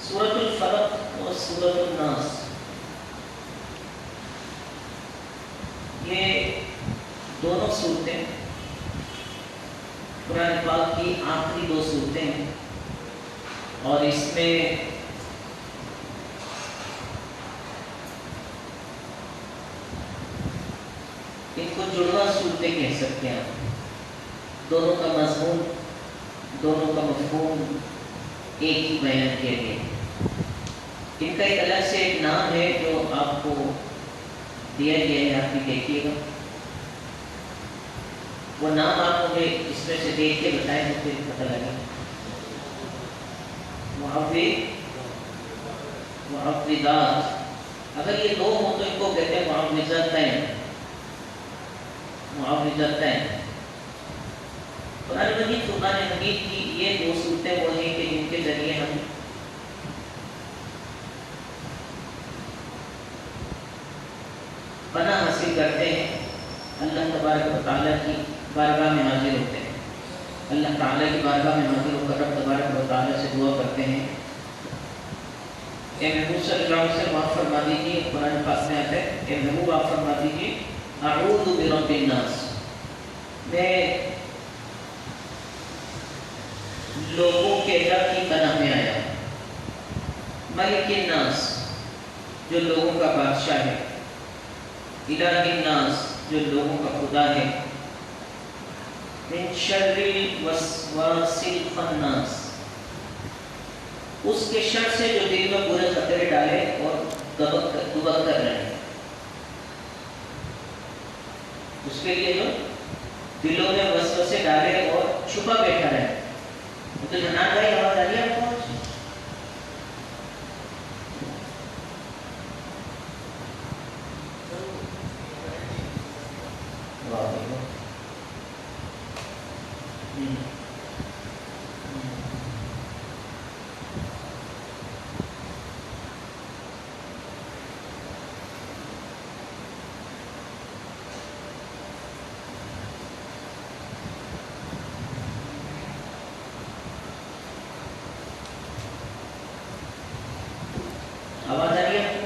سورۃ الفلق اور سورۃ الناس یہ دونوں صورتیں قرآن پاک کی آخری دو صورتیں ہیں، اور اس میں ان کو جڑواں صورتیں کہہ سکتے ہیں. دونوں کا مضمون، دونوں کا مفہوم ایک ہی بیان کیا گیا. ان کا ایک الگ سے ایک نام ہے جو آپ کو دیا گیا ہے، آپ بھی دیکھیے گا. وہ نام آپ مجھے اس میں سے دیکھ کے بتائیں تو پھر پتہ لگے. معوذات، اگر یہ دو ہوں تو ان کو کہتے ہیں معوذتین. معوذتین قرآن مجید، فرقان حمید کی یہ دو صورتیں وہ ہیں کہ جن کے ذریعے ہم پناہ حاصل کرتے ہیں، اللہ تبارک و تعالیٰ کی بارگاہ میں حاضر ہوتے ہیں. اللہ تعالیٰ کی بارگاہ میں حاضر ہو کر رب تبارک و تعالیٰ سے دعا کرتے ہیں. اے محبوب صلی اللہ علیہ وسلم آپ فرما دیجیے، قرآن پاک میں آتا ہے، اے محبوب آپ فرما دیجیے اعوذ برب الناس، میں لوگوں کے رب کی پناہ میں آیا. ملک الناس، جو لوگوں کا بادشاہ ہے. الہ الناس، جو لوگوں کا خدا ہے. من شر الوسواس الخناس، اس کے شر سے جو دل میں برے خطرے ڈالے اور دبک کر رہے ہیں. اس کے لیے جو دلوں میں وسوسے ڈالے اور چھپا بیٹھا رہے. تو جناب بھائی آواز آ رہی ہے آپ کو؟ آواز آ رہی ہے آپ کو؟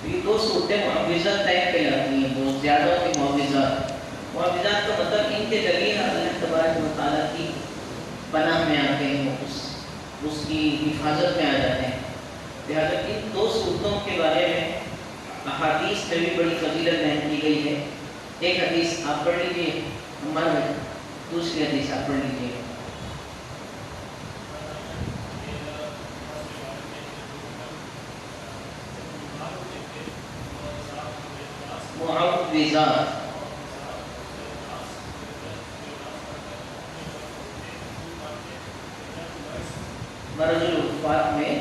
یہ دو صورتیں معوذات طے کہلاتی ہیں، بہت زیادہ کے معوذات. معوذات کا مطلب ان کے ذریعے اللہ تبارک و تعالیٰ کی پناہ میں آتے ہیں، اس کی حفاظت میں آ جاتے ہیں. لہٰذا ان دو صورتوں کے بارے میں احادیث میں بھی بڑی فضیلت بیان کی گئی ہے. ایک حدیث آپ پڑھ لیجیے، ہمارا دوسری حدیث آپ پڑھ لیجیے. معوذات، مرض الوفات میں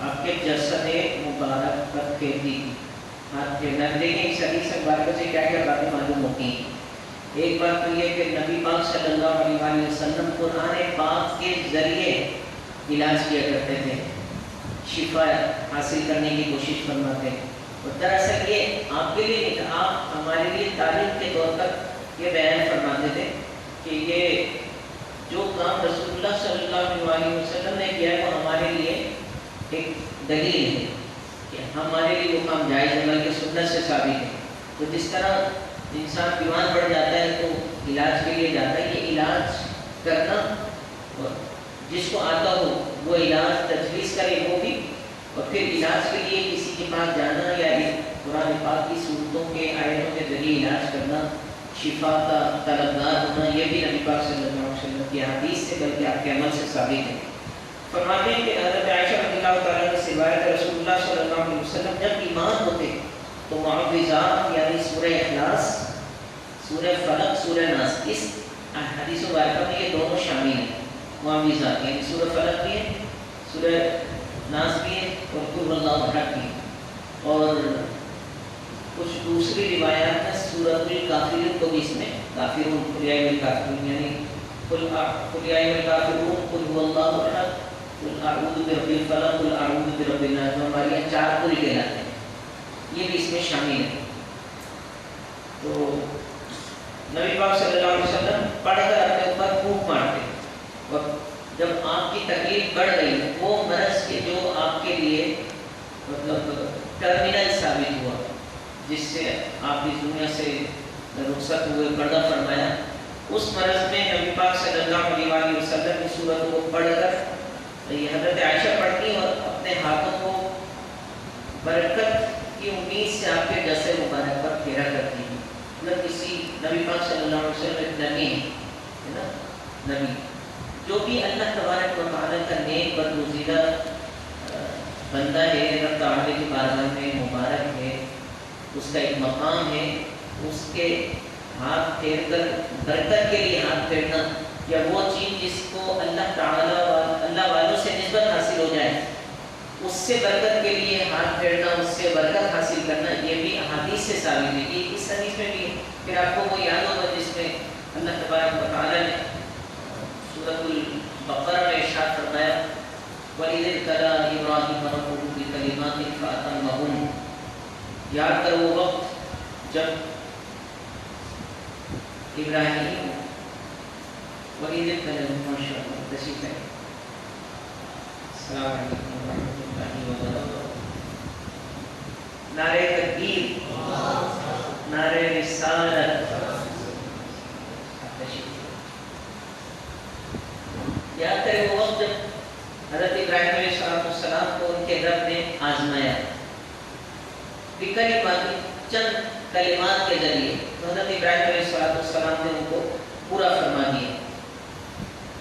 آپ کے جسد مبارک پر کھیتی. آپ کے دیکھیں اس حدیث مبارکہ سے کیا کیا باتیں معلوم ہوتی ہیں. ایک بات تو یہ کہ نبی پاک صلی اللہ علیہ وسلم قرآن پاک کے ذریعے علاج کیا کرتے تھے، شفا حاصل کرنے کی کوشش فرماتے ہیں. اور دراصل یہ آپ کے لیے نہیں تھا، آپ ہمارے لیے تعلیم کے طور پر یہ بیان فرماتے تھے کہ یہ جو کام رسول اللہ صلی اللہ علیہ وسلم نے کیا ہے وہ ہمارے لیے ایک دلیل ہے کہ ہمارے لیے وہ کام جائز ہے، بلکہ سنت سے ثابت ہے. تو جس طرح انسان بیمار پڑ جاتا ہے تو علاج کے لیے جاتا ہے، یہ علاج کرنا جس کو آتا ہو وہ علاج تجویز کرے وہ بھی، اور پھر علاج کے لیے کسی کے پاس جانا یا قرآن پاک کی صورتوں کے آیتوں کے ذریعے علاج کرنا، شفا کا طلبگار ہونا، یہ بھی نبی پاک صلی اللہ علیہ وسلم کی حدیث سے بلکہ آپ کے عمل سے ثابت ہے۔ فرماتے ہیں کہ حضرت عائشہ رضی اللہ تعالیٰ عنہ سے روایت ہے، رسول اللہ صلی اللہ علیہ وسلم جب ایمان ہوتے تو معوذات یعنی سورہ اخلاص، سورہ فلق، سورہ ناس، اس حدیث مبارکہ میں یہ دونوں شامل ہیں۔ معوذات یعنی سورہ فلق بھی ہے، سورہ ناس بھی ہے، اور قل اللہ احد بھی ہے، اور کچھ دوسری روایات میں سورۃ الکافرون کو بھی اس میں کافرون، قل یا ایھا الکافرون یعنی قل یا ایھا الکافرون قل هو اللہ احد قل اعوذ برب الفلق قل اعوذ برب الناس، جو ہمارے یہاں چار قل کہلاتے ہیں، یہ بھی اس میں شامل ہے۔ تو نبی پاک صلی اللہ علیہ وسلم پڑھ کر اپنے اوپر پھونک مارتے، اور جب آپ کی تکلیف بڑھ گئی، وہ مرض کے جو آپ کے لیے مطلب ٹرمینل ثابت ہوا، جس سے آپ اس دنیا سے رخصت ہوئے، پردہ فرمایا، اس مرض میں نبی پاک صلی اللہ علیہ وسلم کی صورت کو پڑھ کر یہ حضرت عائشہ پڑھتی اور اپنے ہاتھوں کو برکت کی امید سے آپ کے جسد مبارک پر پھیرا کرتی ہیں۔ اگر کسی نبی پاک صلی اللہ علیہ وسلم ایک نبی ہے نا، نبی جو بھی اللہ تبارک و تعالیٰ کا نیک برگزیدہ بندہ ہے، رب تعالیٰ کی بارگاہ میں مبارک ہے، اس کا ایک مقام ہے، اس کے ہاتھ پھیر کر برکت کے لیے ہاتھ پھیرنا، یا وہ چیز جس کو اللہ تعالیٰ اللہ والوں سے نسبت حاصل ہو جائے، اس سے برکت کے لیے ہاتھ پھیرنا، اس سے برکت حاصل کرنا، یہ بھی احادیث سے ثابت ہے۔ یہ اس حدیث میں بھی ہے، پھر آپ کو وہ یاد ہوگا جس میں اللہ تبارک و تعالیٰ نے سورۃ البقرہ میں ارشاد فرمایا وَإِذِ ابْتَلَىٰ إِبْرَاهِيمَ رَبُّهُ بِكَلِمَاتٍ فَأَتَمَّهُنَّ، یاد کرو وہ وقت جب ابراہیم وَإِذِ ابْتَلَىٰ ماشاء اللہ تشریف ہے۔ السلام علیکم ورحمۃ اللہ وبرکاتہ۔ نعرہ تکبیر، نعرہ رسالت، یاد کرے وہ وقت جب حضرت ابراہیم علیہ السلام کو ان کے رب نے آزمایا بکلمات، چند کلمات کے ذریعے، حضرت ابراہیم علیہ السلام نے ان کو پورا فرما دیا۔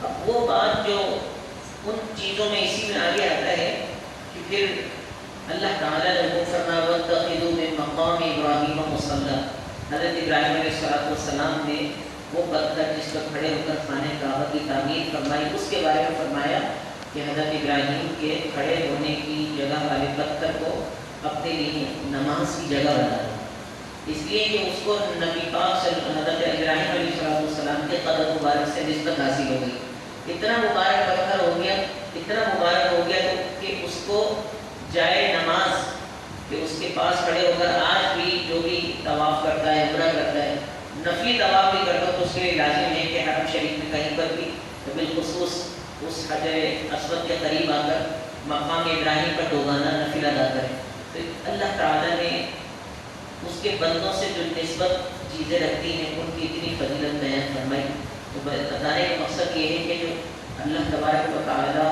اب وہ بات جو ان چیزوں میں اسی میں آگے آتا ہے کہ پھر اللہ تعالیٰ نے وہ فرمایا وَاتَّخِذُوا مِن مَّقَامِ إِبْرَاهِيمَ مُصَلًّى، حضرت ابراہیم علیہ السلام نے وہ پتھر جس پر کھڑے ہو کر خانہ کعبہ کی تعمیر فرمائی، اس کے بارے میں فرمایا کہ حضرت ابراہیم کے کھڑے ہونے کی جگہ والے پتھر کو اپنے لیے نماز کی جگہ بنا دیا، اس لیے کہ اس کو نبی پاک حضرت ابراہیم علیہ السلام کے قدم مبارک سے نسبت حاصل ہو گئی، اتنا مبارک پتھر ہو گیا، اتنا مبارک ہو گیا کہ اس کو جائے نماز، کہ اس کے پاس کھڑے ہو کر آج بھی جو بھی طواف کرتا ہے، عمرہ کرتا ہے، نفلی طواف بھی کرتا تو اس کے لیے لازم ہے کہ حرم شریف میں کہیں پر بھی بالخصوص اس حجر اسود کے قریب آ کر مقام ابراہیم پر دوبارہ نفل ادا کرے۔ تو اللہ تعالیٰ نے اس کے بندوں سے جو نسبت چیزیں رکھتی ہیں ان کی اتنی فضیلت بیان فرمائی۔ تو بتانے کا مقصد یہ ہے کہ جو اللہ تبارک و تعالیٰ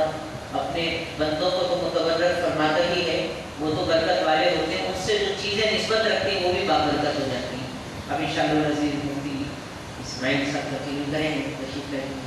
اپنے بندوں کو تو متبرک فرماتا ہی ہے، وہ تو برکت والے ہوتے ہیں، ان سے جو چیزیں نسبت رکھتی ہیں وہ بھی بابرکت ہو جاتی ہیں۔ اب انشاءاللہ نظیر مفتی اسماعیل صاحب تقریر کریں گے، تشریف لائیں گے۔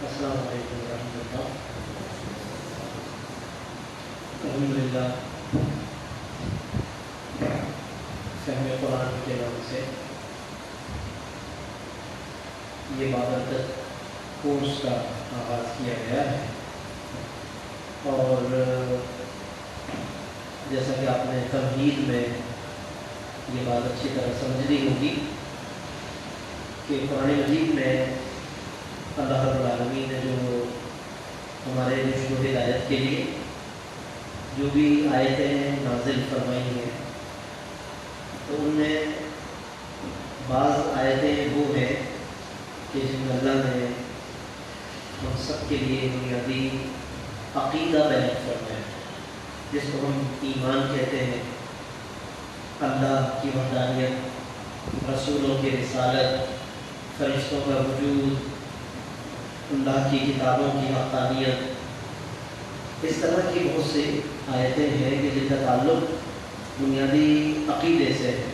السلام علیکم ورحمۃ اللہ۔ الحمدللہ فہم قرآن کے نام سے یہ بابرکت کورس کا آغاز کیا گیا ہے، اور جیسا کہ آپ نے تمہید میں یہ بات اچھی طرح سمجھنی ہوگی کہ قرآن مجید میں اللہ رب العالمین نے جو ہمارے رشد و ہدایت کے لیے جو بھی آیتیں نازل فرمائی ہیں، تو ان میں بعض آیتیں وہ ہیں کہ جن میں اللہ نے ہم سب کے لیے بنیادی عقیدہ بیان فرمایا، جس کو ہم ایمان کہتے ہیں، اللہ کی وحدانیت، رسولوں کی رسالت، فرشتوں کا وجود، اللہ کی کتابوں کی حقانیت، اس طرح کی بہت سی آیتیں ہیں کہ جن کا تعلق بنیادی عقیدے سے ہے،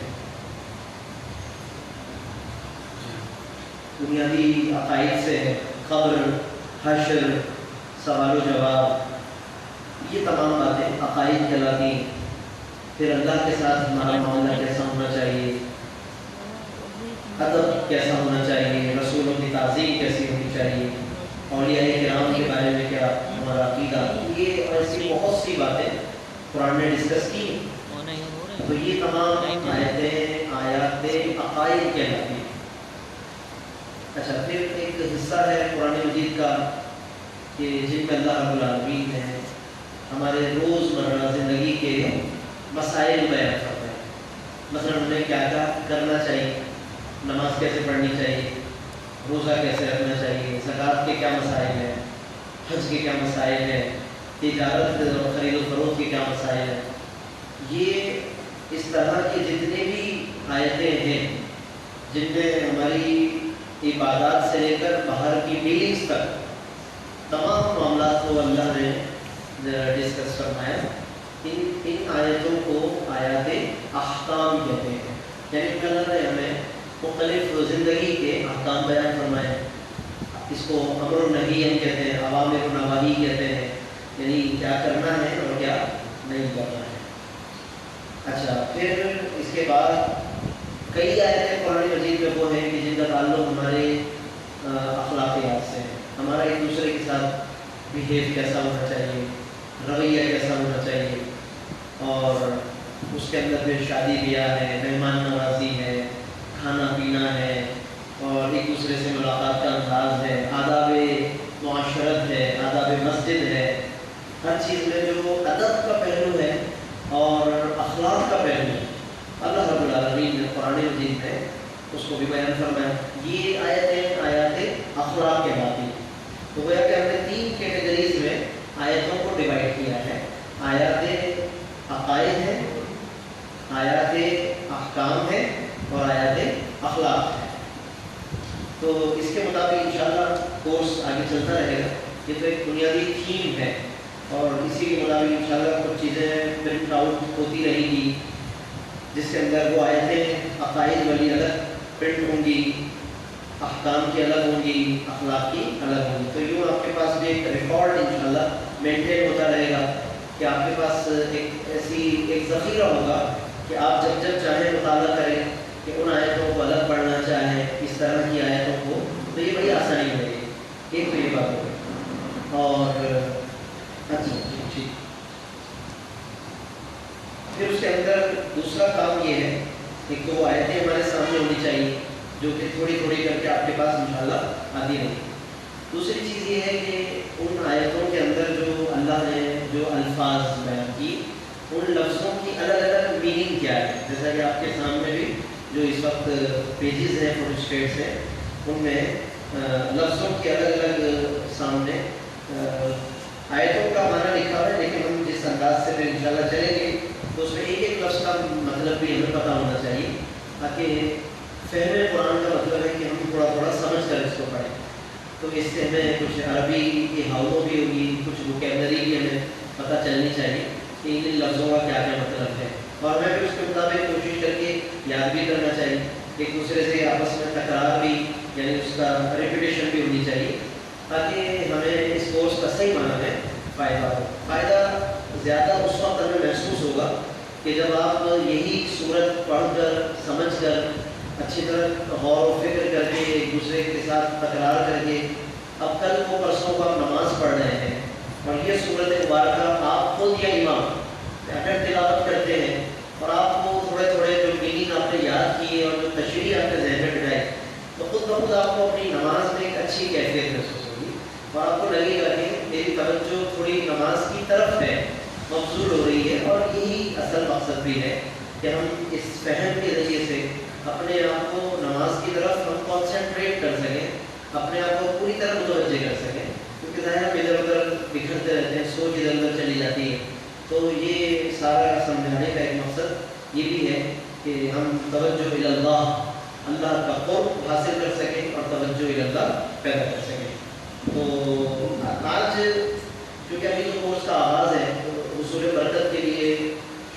بنیادی عقائد سے ہے، قبر، حشر، سوال و جواب، یہ تمام باتیں عقائد کہلاتی ہیں۔ پھر اللہ کے ساتھ ہمارا معاملہ کیسا ہونا چاہیے، ادب کیسا ہونا چاہیے، رسولوں کی تعظیم کیسی ہونی چاہیے، اولیاء کرام کے بارے میں کیا ہمارا عقیدہ، یہ ایسی بہت سی باتیں قرآن نے ڈسکس کی ہیں۔ تو یہ تمام آیتیں آیات عقائد کہلاتی ہیں۔ اچھا، پھر ایک حصہ ہے قرآن مجید کا کہ جن میں اللہ رب العالمین نے ہمارے روزمرہ زندگی کے مسائل بیان کرتے ہیں، مثلا ہمیں کیا کیا کرنا چاہیے، نماز کیسے پڑھنی چاہیے، روزہ کیسے رکھنا چاہیے، زکوٰۃ کے کیا مسائل ہیں، حج کے کیا مسائل ہیں، تجارت خرید و فروخت کے کیا مسائل ہیں۔ یہ اس طرح کی جتنے بھی آیتیں ہیں جن میں ہماری عبادات سے لے کر باہر کی ڈیلنگس تک تمام معاملات کو اللہ نے ڈسکس فرمایا، ان آیتوں کو آیات احکام کہتے ہیں، یعنی اللہ نے ہمیں مختلف زندگی کے احکام بیان فرمائے۔ اس کو امر و نہی ہم کہتے ہیں، اوامر و نواہی کہتے ہیں، یعنی کیا کرنا ہے اور کیا نہیں کرنا ہے۔ اچھا، پھر اس کے بعد کئی آیتیں قرآن مجید میں وہ ہیں کہ جن کا تعلق ہمارے اخلاقیات سے ہے، ہمارا ایک دوسرے کے ساتھ بیہیو کیسا ہونا چاہیے، رویہ کیسا ہونا چاہیے، اور اس کے اندر پھر شادی بیاہ ہے، مہمان نوازی ہے، کھانا پینا ہے، اور ایک دوسرے سے ملاقات کا انداز ہے، آداب معاشرت ہے، آداب مسجد ہے، ہر چیز میں جو ادب کا پہلو ہے اور اخلاق کا پہلو ہے، اللہ رب العالمین نے قرآن مجید میں اس کو بھی بیان فرمایا۔ یہ آیتیں آیات اخلاق کہلاتی ہیں۔ تو گویا کہ ہم نے 3 کیٹیگریز میں آیتوں کو ڈیوائڈ کیا ہے، آیات عقائد ہیں، آیات احکام ہیں، اور آیات اخلاق ہیں۔ تو اس کے مطابق انشاءاللہ کورس آگے چلتا رہے گا۔ یہ تو ایک بنیادی تھیم ہے، اور اسی کے مطابق انشاءاللہ کچھ چیزیں پرنٹ آؤٹ ہوتی رہیں گی، جس کے اندر وہ آیتیں عقائد والی الگ پرنٹ ہوں گی، احکام کی الگ ہوں گی، اخلاق کی الگ ہوں گی۔ تو یوں آپ کے پاس بھی ایک ریکارڈ انشاءاللہ مینٹین ہوتا رہے گا کہ آپ کے پاس ایک ذخیرہ ہوگا کہ آپ جب جب چاہیں مطالعہ کریں کہ ان آیتوں کو الگ پڑھنا چاہیں، اس طرح کی آیتوں کو، تو یہ بڑی آسانی رہے گی۔ ایک تو یہ بات ہوگی، اور اچھا ٹھیک، پھر اس کے اندر دوسرا کام یہ ہے، ایک تو آیتیں ہمارے سامنے ہونی چاہیے جو کہ تھوڑی تھوڑی کر کے آپ کے پاس انشاءاللہ آتی رہے۔ دوسری چیز یہ ہے کہ ان آیتوں کے اندر جو اللہ نے جو الفاظ بیان کی، ان لفظوں کی الگ الگ میننگ کیا ہے، جیسا کہ آپ کے سامنے بھی جو اس وقت پیجز ہیں فوٹوسٹیٹس ہیں، ان میں لفظوں کی الگ الگ سامنے آیتوں کا معنی لکھا ہوا ہے، لیکن ہم جس انداز سے پھر انشاءاللہ چلیں گے تو اس میں ایک ایک لفظ کا مطلب بھی ہمیں پتہ ہونا چاہیے، تاکہ فہم قرآن کا مطلب ہے کہ ہم تھوڑا تھوڑا سمجھ کر اس کو پڑھیں۔ تو اس سے ہمیں کچھ عربی کی حاؤں بھی ہوگی، کچھ ووکیبلری بھی ہمیں پتہ چلنی چاہیے کہ ان لفظوں کا کیا کیا مطلب ہے، اور ہمیں بھی اس کے مطابق کوشش کر کے یاد بھی کرنا چاہیے، ایک دوسرے سے آپس میں تکرار بھی، یعنی اس کا ریپیٹیشن بھی ہونی چاہیے، تاکہ ہمیں اس کورس کا صحیح معنی میں فائدہ ہو۔ فائدہ زیادہ اس وقت ہمیں محسوس ہوگا کہ جب آپ یہی صورت پڑھ کر سمجھ کر اچھی طرح غور و فکر کر کے ایک دوسرے کے ساتھ تکرار کر کے اب کل کو پرسوں کو آپ نماز پڑھ رہے ہیں اور یہ صورت مبارکہ آپ خود یا امام اگر تلاوت کرتے ہیں اور آپ کو تھوڑے تھوڑے جو میننگ تشریح آپ کے ذہن میں بٹھائے تو خود بخود آپ کو اپنی نماز میں ایک اچھی کیفیت محسوس ہوگی اور آپ کو لگے گا کہ میری توجہ تھوڑی نماز کی طرف ہے، مبذول ہو رہی ہے. اور یہی اصل مقصد بھی ہے کہ ہم اس فہم کے ذریعے سے اپنے آپ کو نماز کی طرف ہم کانسنٹریٹ کر سکیں، اپنے آپ کو پوری طرح متوجہ کر سکیں، کیونکہ ظاہر ہم ادھر ادھر بکھرتے رہتے ہیں، سوچ ادھر ادھر چلی جاتی ہے. تو یہ سارا سمجھانے کا ایک مقصد یہ بھی ہے کہ ہم توجہ الی اللہ، اللہ کا قرب حاصل کر سکیں اور توجہ الی اللہ پیدا کر سکیں. تو آج کیونکہ ابھی جو کورس کا آغاز ہے تو حصول برکت کے لیے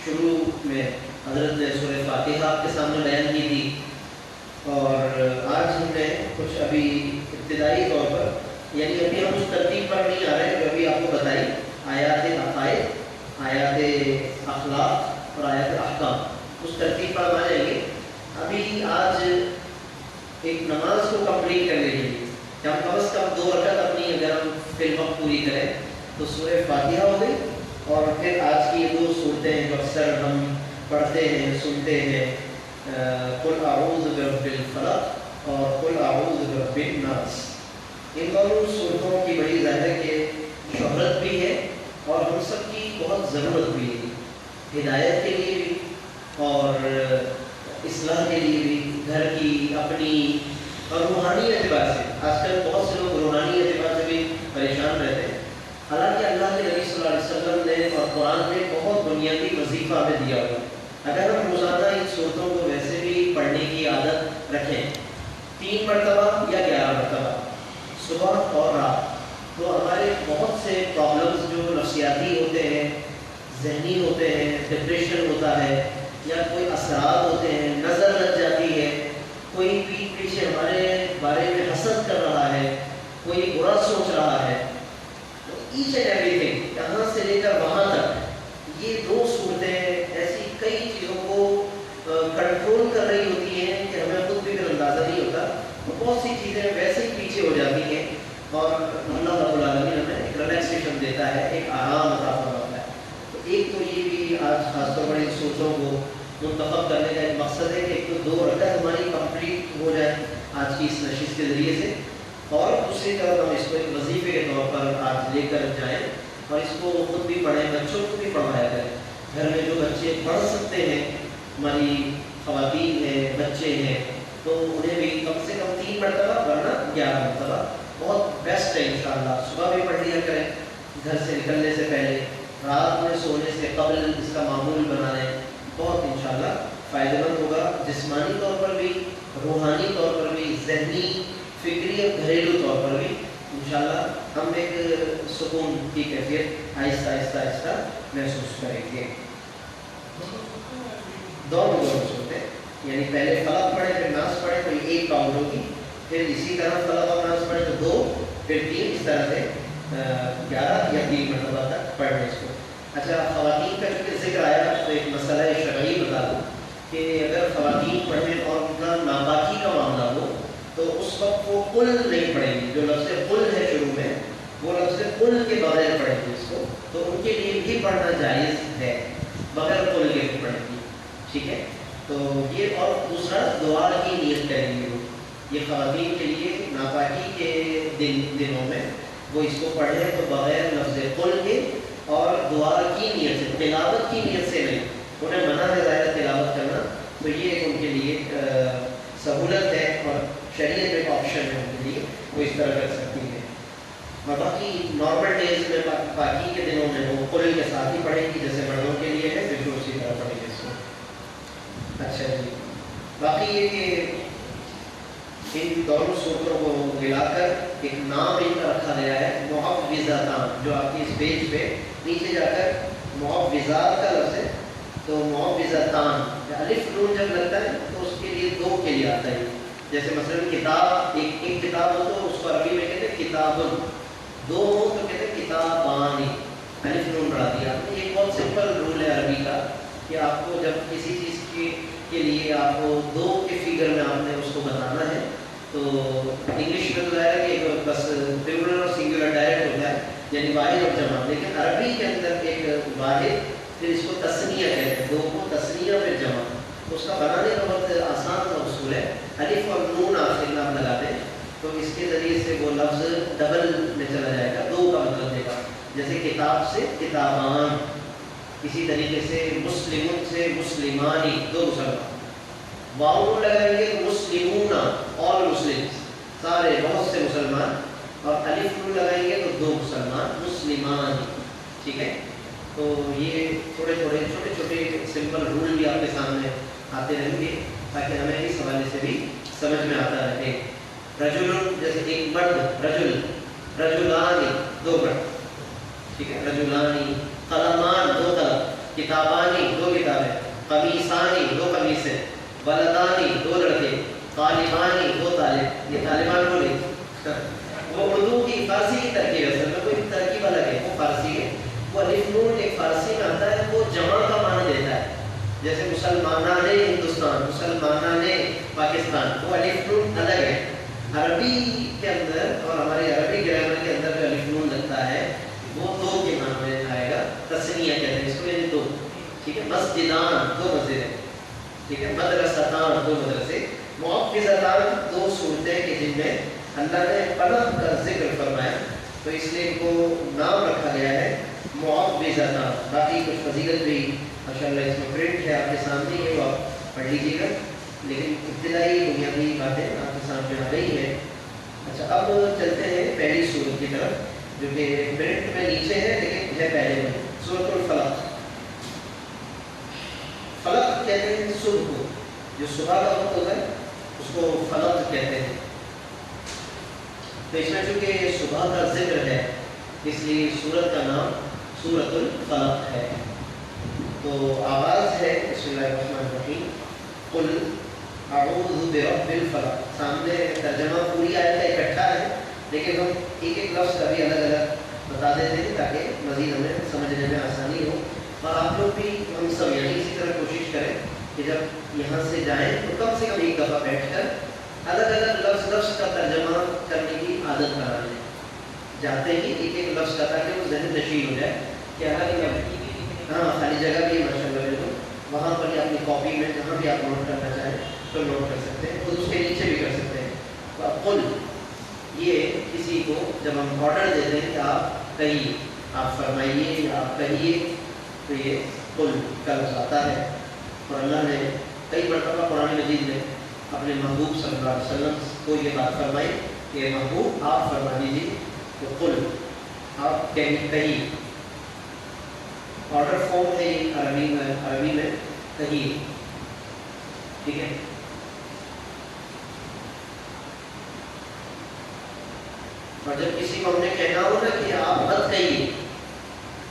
شروع میں حضرت نے سورہ فاتحہ آپ کے سامنے بیان کی تھی، اور آج ہم نے کچھ ابھی ابتدائی طور پر، یعنی ابھی ہم اس ترتیب پر نہیں آ رہے جو ابھی آپ کو بتائی، آیات عقائد، آیات اخلاق اور آیات احکام، اس ترتیب پر ہم آ جائیں گے. ابھی آج ایک نماز کو کمپلیٹ کرنے کے لیے کہ ہم کم از کم 2 رکعت اپنی اگر ہم فی الوقت پوری کریں تو سورہ فاتحہ ہو گئی، اور پھر آج کی یہ 2 صورتیں جو اکثر ہم پڑھتے ہیں سنتے ہیں، قل اعوذ برب الفلق اور قل اعوذ برب الناس. ان دونوں صورتوں کی بڑی ظاہر ہے کہ شہرت بھی ہے اور ہم سب کی بہت ضرورت بھی ہے، ہدایت کے لیے بھی اور اصلاح کے لیے بھی، گھر کی اپنی اور روحانی اعتبار سے. آج کل بہت سے لوگ روحانی اعتبار سے بھی پریشان رہتے ہیں، حالانکہ اللہ کے نبی صلی اللہ علیہ وسلم نے اور قرآن نے بہت بنیادی وظیفہ ہمیں دیا ہوا ہے. اگر ہم روزانہ ان صورتوں کو ویسے بھی پڑھنے کی عادت رکھیں 3 مرتبہ یا 11 مرتبہ صبح اور رات، تو ہمارے بہت سے پرابلمس جو نفسیاتی ہوتے ہیں، ذہنی ہوتے ہیں، ڈپریشن ہوتا ہے یا کوئی اثرات ہوتے ہیں، نظر لگ جاتی ہے، کوئی پیٹ پیچھے ہمارے بارے میں حسد کر رہا ہے، کوئی برا سوچ رہا ہے، تو ایچ اینڈ ایوری تھنگ یہاں سے لے کر وہاں تک یہ 2 صورتیں ایسی کئی چیزوں کو کنٹرول کر رہی ہوتی ہیں کہ ہمیں خود بھی پھر اندازہ نہیں ہوتا. بہت سی چیزیں ویسے ہی پیچھے ہو جاتی ہیں اور اللہ رب العالمین ہمیں ایک ریلیکسیشن دیتا ہے، ایک آرام عطا فرماتا ہے. تو ایک تو یہ بھی آج خاص طور پر ان صورتوں کو منتخب کرنے کا ایک مقصد ہے کہ ایک تو 2 رکعت ہماری کمپلیٹ ہو جائے آج کی اس نشست کے ذریعے سے، اور دوسری طرف ہم اس کو ایک وظیفے کے طور پر آج لے کر جائیں اور اس کو خود بھی پڑھیں، بچوں کو بھی پڑھایا کریں. گھر میں جو بچے پڑھ سکتے ہیں، ہماری خواتین ہیں، بچے ہیں، تو انہیں بھی کم سے کم 3 مرتبہ ورنہ 11 مرتبہ بہت بیسٹ ہے انشاءاللہ. صبح بھی پڑھ لیا کریں گھر سے نکلنے سے پہلے، رات میں سونے سے قبل اس کا معمول بنا لیں، بہت انشاءاللہ فائدہ مند ہوگا، جسمانی طور پر بھی، روحانی طور پر بھی، ذہنی، فکری اور گھریلو طور پر بھی انشاءاللہ ہم ایک سکون کی کیفیت آہستہ آہستہ آہستہ محسوس کریں گے. دونوں سنتے ہیں، یعنی پہلے فلق پڑھے پھر ناس پڑھے تو 1 کاؤنٹ ہوگی، پھر اسی طرح فلق اور ناس پڑھے تو 2، پھر 3، اس طرح سے 11 یا 3 مرتبہ تک پڑھنے اس کو. اچھا، خواتین کا چونکہ ذکر آیا تو ایک مسئلہ شرعی بتا دوں کہ اگر خواتین پڑھیں اور ان کا ناپاکی کا معاملہ ہو تو اس وقت وہ قل نہیں پڑھیں گی. جو لفظ قل ہے شروع میں، وہ لفظ قل کے بغیر پڑھیں گی اس کو، تو ان کے لیے بھی پڑھنا جائز ہے، بغیر قل کے بھی پڑھیں گی. ٹھیک ہے، تو یہ. اور دوسرا دعا کی نیت کریں گے وہ، یہ خواتین کے لیے ناپاکی کے دنوں میں وہ اس کو پڑھیں تو بغیر لفظ قل کے اور دعا کی نیت سے، تلاوت کی نیت سے نہیں. انہیں منع ہے ظاہر تلاوت کرنا، تو یہ ایک ان کے لیے سہولت ہے اور شریعت میں ایک آپشن ہے ان کے لیے، وہ اس طرح کر سکتی ہے. اور باقی نارمل ڈیز میں باقی کے دنوں میں وہ قل کے ساتھ ہی پڑھیں گی جیسے مردوں کے لیے ہے، پھر اسی طرح پڑھیں گے اس کو. اچھا جی، باقی یہ کہ ان دونوں صورتوں کو ملا کر ایک نام ان کا رکھا گیا ہے معوذتان، جو آپ کی اس پیج پہ نیچے جا کر معوذات کا لفظ ہے، تو معوذتان الف نون جب لگتا ہے تو اس کے لیے 2 کے لیے آتا ہے. جیسے مثلا کتاب، ایک کتاب ہو تو اس کو عربی میں کہتے ہیں کتابن، 2 ہو تو کہتے ہیں کتابان، الف نون بڑھا دیا. یہ بہت سمپل رول ہے عربی کا کہ آپ کو جب کسی چیز کے لیے آپ کو 2 کے فگر میں آپ نے اس کو بتانا ہے، تو انگلش میں تو ظاہر ہے کہ بس پلورل اور سنگولر ڈائریکٹ ہوتا ہے، یعنی واحد اور جمع. لیکن عربی کے اندر ایک واحد، پھر اس کو تثنیہ کہتے ہیں، 2 کو تثنیہ پھر جمع. اس کا بنانے کا بہت آسان سا اصول ہے. تو اس کے ذریعے سے وہ لفظ ڈبل میں چلا جائے گا، دو کا مطلب دے گا. جیسے کتاب سے کتابان، اسی طریقے سے مسلمون سے مسلمانی، دو مسلمان. واؤ لگائیں گے تو مسلمون، آل مسلم، سارے بہت سے مسلمان. اور الف نون لگائیں گے تو دو مسلمان، مسلمان. ٹھیک ہے. تو یہ تھوڑے چھوٹے سمپل رول بھی آپ کے سامنے آتے رہیں گے تاکہ ہمیں اس حوالے سے بھی سمجھ میں آتا رہے. رجل جیسے ایک مرد، رجل، رجلانی دو مرد. ٹھیک ہے. رجلانی. قلمان دو قلم، کتابانی دو کتابیں، قمیصانی دو قمیصیں، ولدانی دو لڑکے، طالبانی دو طالب. یہ طالبان بولے وہ اردو کی فارسی کی ترکیب ہے، اصل میں کوئی ترکیب الگ ہے، وہ فارسی ہے. وہ الف نون ایک فارسی میں آتا ہے، وہ جمع کا معنی دیتا ہے. جیسے مسلمانان ہندوستان، مسلمانان پاکستان، وہ الف نون الگ ہے. عربی کے اندر اور ہمارے عربی گرامر کے اندر جو الف نون لگتا ہے وہ دو کے معنی میں آئے گا. تسنیہ کہتے ہیں اس کو، یعنی دو. ٹھیک ہے. مسجدان دو مسجد ہیں. ٹھیک ہے. مدرستان دو مدرسے. معوذتان دو صورتیں کہ جن میں اللہ نے پناہ کا ذکر فرمایا، تو اس لیے ان کو نام رکھا گیا ہے معوذتان. باقی کچھ فضیلت بھی ماشاءاللہ اس میں پرنٹ ہے آپ کے سامنے، یہ وہ آپ پڑھ لیجیے گا. لیکن ابتدائی بنیادی باتیں آپ کے سامنے آ رہی ہیں. اچھا، اب چلتے ہیں پہلی سورت کی طرف جو کہ پرنٹ میں نیچے ہے لیکن ہے پہلے میں. سورۃ الفلق. فلق کہتے ہیں صبح کو، جو صبح کا وقت ہوتا ہے اس کو فلق کہتے ہیں. تو اس میں چونکہ صبح کا ذکر ہے اس لیے سورت کا نام سورۃ الفلق ہے. تو آواز ہے بسم اللہ الرحمن الرحیم. قل اعوذ برب الفلق. سامنے ترجمہ پوری آیت کا اکٹھا ہے لیکن ہم ایک ایک لفظ کا بھی الگ الگ بتا دیتے ہیں تاکہ مزید ہمیں سمجھنے میں آسانی ہو. اور آپ لوگ بھی، ہم سب یعنی اسی طرح کوشش کریں کہ جب یہاں سے جائیں تو کم سے کم ایک دفعہ بیٹھ کر الگ الگ لفظ کا ترجمہ کرنے کی عادت بنا لیں. جاتے ہی ایک ایک لفظ کا، تاکہ وہ ذہن نشین ہو جائے کہ ہاں خالی جگہ بھی ماشاء اللہ بالکل وہاں پر ہی اپنی کاپی میں جہاں بھی آپ نوٹ کرنا چاہیں تو نوٹ کر سکتے ہیں، خود اس کے نیچے بھی کر سکتے ہیں. تو اب قل، یہ کسی کو جب ہم آرڈر دیتے ہیں کہ آپ کہیے، آپ فرمائیے، آپ کہیے، تو یہ قل کا لفظ آتا ہے. اور اللہ نے کئی مرتبہ قرآن مجید میں اپنے محبوب صلی اللہ علیہ وسلم کو یہ بات فرمائی کہ محبوب آپ فرما دیجیے. تو قل آپ کہیے. آرڈر فارم ہے یہ عربی میں کہیے. ٹھیک ہے. اور جب کسی کو ہم نے کہنا ہو نا کہ آپ مت کہیے،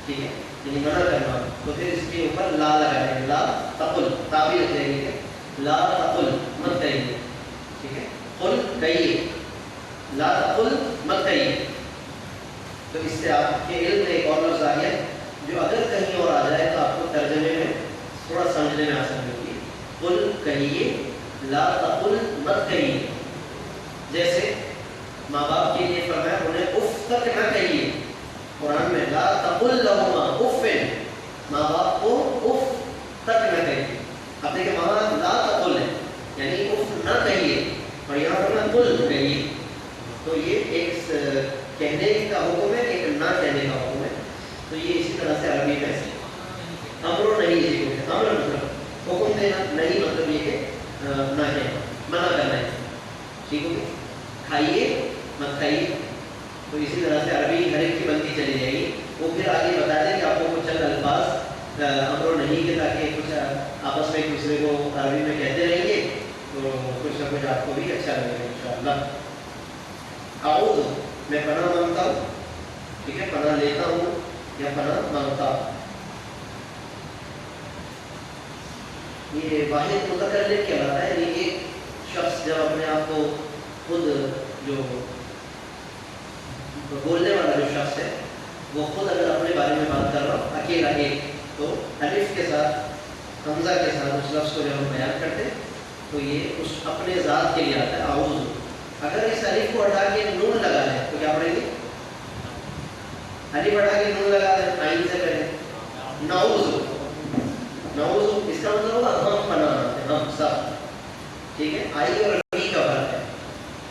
ٹھیک ہے، یعنی منع کرنا، تو پھر اس کے اوپر لا لگائیں گے. لا تقل، تعبیر رکھ دیں گے، لا تقل مت کہیے. ٹھیک ہے. قل کہیے، لا تقل مت کہیے. تو اس سے آپ کے علم میں ایک اور لفظ آ گیا جو اگر کہیں اور آ جائے تو آپ کو ترجمے میں تھوڑا سمجھنے میں آسانی ہوگی. قل کہیے، لا تقل مت کہیے. جیسے ماں باپ کے لیے فرمایا انہیں اف تک نہ کہیے. قرآن میں لا تقل لہما اف، ماں باپ کو اف تک نہ کہیے. اب دیکھیں وہاں لا تقل ہے یعنی اف نہ کہیے، اور یہاں پر نہ قل کہیے. تو یہ ایک کہنے کا حکم ہے، ایک نہ کہنے کا حکم ہے. تو یہ اسی طرح سے عربی میں امر و نہیں اسی کو، امر مطلب حکم دینا، نہیں مطلب یہ کہ نہ کہنا، منع کرنا ہے. ٹھیک ہے. کھائیے مت کھائیے. تو اسی طرح سے عربی ہر ایک کی بنتی چلی جائے گی. وہ پھر آگے بتا دیں کہ آپ کو کچھ چند الفاظ امر و نہیں کے، تاکہ کچھ آپس میں ایک دوسرے کو عربی میں کہتے رہیں گے تو کچھ نہ کچھ آپ کو بھی اچھا لگے گا انشاءاللہ. اعوذ، میں پناہ مانگتا ہوں. ٹھیک ہے. پناہ لیتا ہوں یا پناہ مانگتا ہوں. یہ واحد متکلم کہلاتا ہے. یعنی ایک شخص جب اپنے آپ کو خود، جو بولنے والا جو شخص ہے وہ خود اگر اپنے بارے میں بات کر رہا ہوں اکیلا ایک، تو الف کے ساتھ حمزہ کے ساتھ اس لفظ کو جب ہم بیان کرتے ہیں تو یہ اس اپنے ذات کے لیے آتا ہے اعوذ. اگر اس الف کو ہٹا کے نون لگا لیں تو کیا پڑھیں گے؟ الف ہٹا کے نون لگا دیں آئین سے پہلے نعوذ. نعوذ اس کا مطلب ہوگا ہم پناہ مانگتے ہیں، ہم سب. ٹھیک ہے. آئی اور بی کا فرق ہے.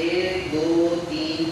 1, 2, 3,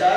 4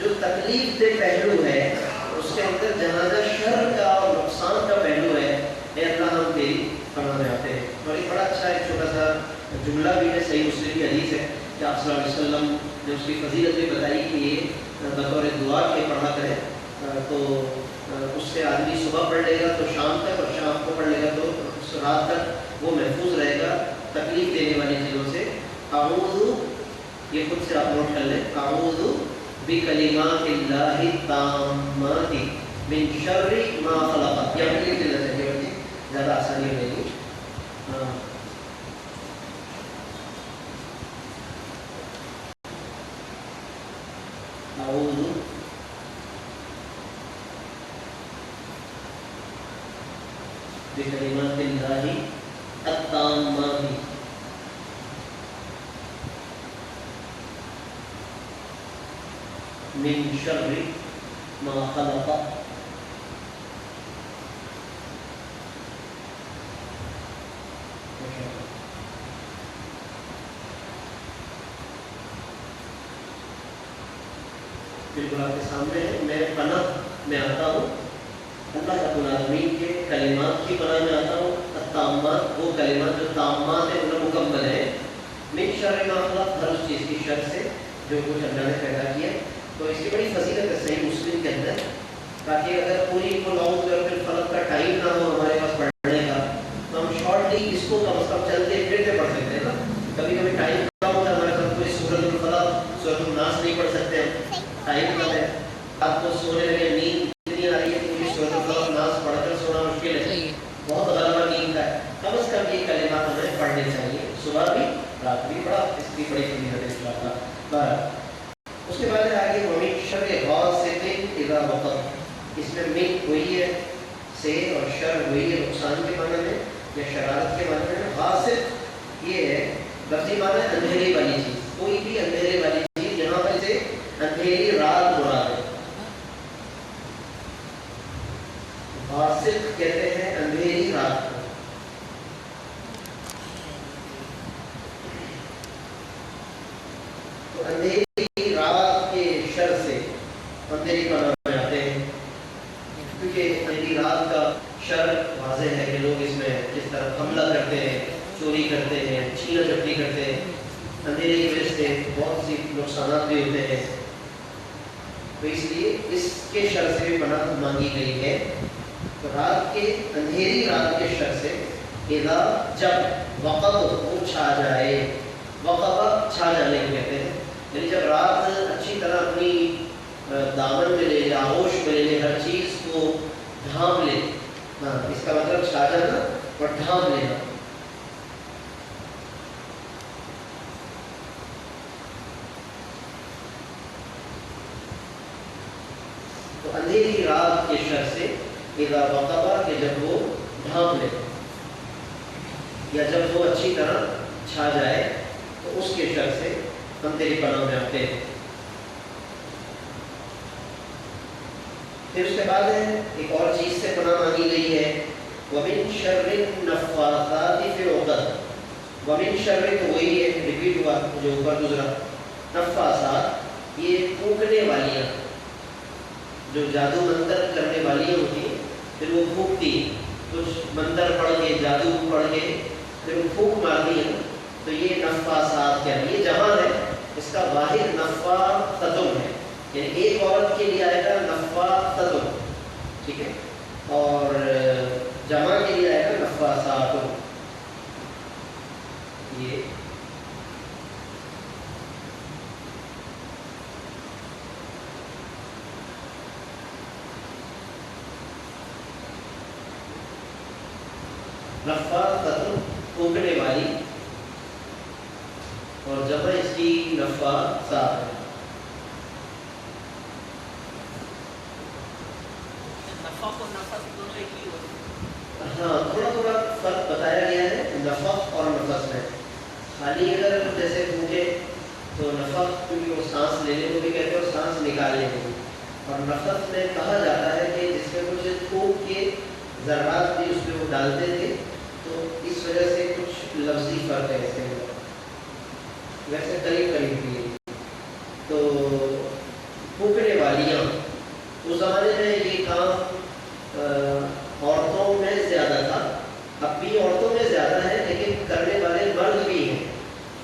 جو تکلیف دہ پہلو ہے اس کے اندر جہاں شر کا اور نقصان کا پہلو ہے، اے اللہ ہم تیری پناہ میں آتے ہیں. اور ایک بڑا اچھا ایک چھوٹا سا جملہ بھی ہے، صحیح مسلم کی حدیث ہے کہ آپ صلی اللہ علیہ وسلم نے اس کی فضیلت بھی بتائی کہ یہ بطور دعا کے پڑھا کرے. تو اس سے آدمی صبح پڑھ لے گا تو شام تک، اور شام کو پڑھ لے گا تو اس رات تک وہ محفوظ رہے گا تکلیف دینے والی چیزوں سے. اعوذ، یہ خود سے آپ نوٹ کر لیں، اعوذ بکلمات اللہ التامات من شر ما خلق. یہ آپ لکھ لینا چاہیے بچے، زیادہ آسانی ہو جائے گی. اعوذ بکلمات اللہ التامات من شر ما خلق. بالکل آپ کے سامنے ہے، میں پناہ میں آتا ہوں اللہ رب العالمین کے کلمات کی پناہ میں آتا ہوں. التامات، وہ کلمات جو تامات ہیں، انہیں مکمل ہے. من شر ما خلق، ہر اس چیز کی شر سے جو کچھ اللہ نے پیدا کیا. تو اس کی بڑی فضیلت ہے صحیح مسلم کے اندر، تاکہ اگر پوری کو لاؤں اور پھر فلق کا ٹائم نہ ہو ہمارے پاس پڑھنے کا تو ہم شارٹلی اس کو کم از کم چلتے پھرتے پڑھ سکتے ہیں نا. کبھی کبھی ٹائم کم ہوتا ہے ہمارے پاس، کوئی سورۃ الفلق سورۃ الناس نہیں پڑھ سکتے ہم، ٹائم کم ہے. آپ کو سونے لگے، نیند اتنی آ رہی ہے کہ سورۃ الفلق ناس پڑھ کر سونا مشکل ہے، بہت غلبہ نیند کا ہے. کم از کم یہ کلمات ہمیں پڑھنے چاہیے، صبح بھی رات بھی. بڑا اس کی بڑی فضیلت ہے انشاءاللہ. اس کے بعد آگے ومن شر غاسق اذا وقب. اس میں من وہی ہے سے اور شر وہی ہے نقصان کے معنی میں یا شرارت کے معنی میں. غاسق یہ ہے لفظی معنی ہے اندھیرے والی چیز، کوئی بھی اندھیرے والی چیز. یہاں پر سے اندھیری رات مراد ہے. غاسق کہتے ہیں اندھیری رات کو. تو اندھیری رات کے شر سے اندھیری پناہ میں آتے ہیں، کیونکہ اندھیری رات کا شر واضح ہے کہ لوگ اس میں جس طرح حملہ کرتے ہیں، چوری کرتے ہیں، چھینا جھپٹی کرتے ہیں. اندھیرے کی وجہ سے بہت سی نقصانات بھی ہوتے ہیں. تو اس لیے اس کے شر سے بھی پناہ مانگی گئی ہے. تو رات کے اندھیری رات کے شر سے اذا، جب وقب وہ چھا جائے. وقب چھا جانے کو کہتے ہیں، یعنی جب رات اچھی طرح اپنی دامن میں لے لے، آغوش میں لے لے، ہر چیز کو ڈھانپ لے. ہاں، اس کا مطلب چھا جانا اور ڈھانپ لینا. تو اندھیری رات کے شر سے اذا وقبا، کہ جب وہ ڈھانپ لے یا جب وہ اچھی طرح چھا جائے، تو اس کے شر سے ہم تیری پناہ میں آتے ہیں. پھر اس کے بعد ہے ایک اور چیز سے پناہ مانگی گئی ہے، وَمِن شَرِّ النَّفَّاثَاتِ فِي الْعُقَدِ. وَمِن شَرِّ تو وہی ہے، ریپیٹ ہوا جو اوپر گزرا. نفاثات یہ پھونکنے والیاں، جو جادو منتر کرنے والیاں ہوتی ہیں، پھر وہ پھونکتی ہیں. کچھ منتر پڑھ کے، جادو پڑھ کے پھر وہ پھونک مارتی ہیں. تو یہ نفاثات کیا ہے؟ یہ جمع ہے، اس کا واحد نفاثتم ہے، یعنی ایک عورت کے لیے آئے گا نفاثتم، ٹھیک ہے، اور جمع کے لیے آئے گا نفاثاتم. یہ نفاثتم پھونکنے والی، اور جمع اس کی نفاثات ہے. ہاں، تھوڑا تھوڑا فرق بتایا گیا ہے نفخ اور نفس میں. خالی اگر جیسے پھونکے تو نفخ کیونکہ وہ سانس لینے کو بھی کہتے ہیں اور سانس نکالنے کو بھی. اور نفس میں کہا جاتا ہے کہ جس میں کچھ پھونک کے ذرات بھی اس میں وہ ڈالتے تھے، تو اس وجہ سے کچھ لفظی فرق ہے اس کے اندر، ویسے قریب قریب بھی ہے. تو پھونکنے گاڑیاں. اس زمانے میں یہ کام عورتوں میں زیادہ تھا, اب بھی عورتوں میں زیادہ ہے لیکن کرنے والے مرد بھی ہیں.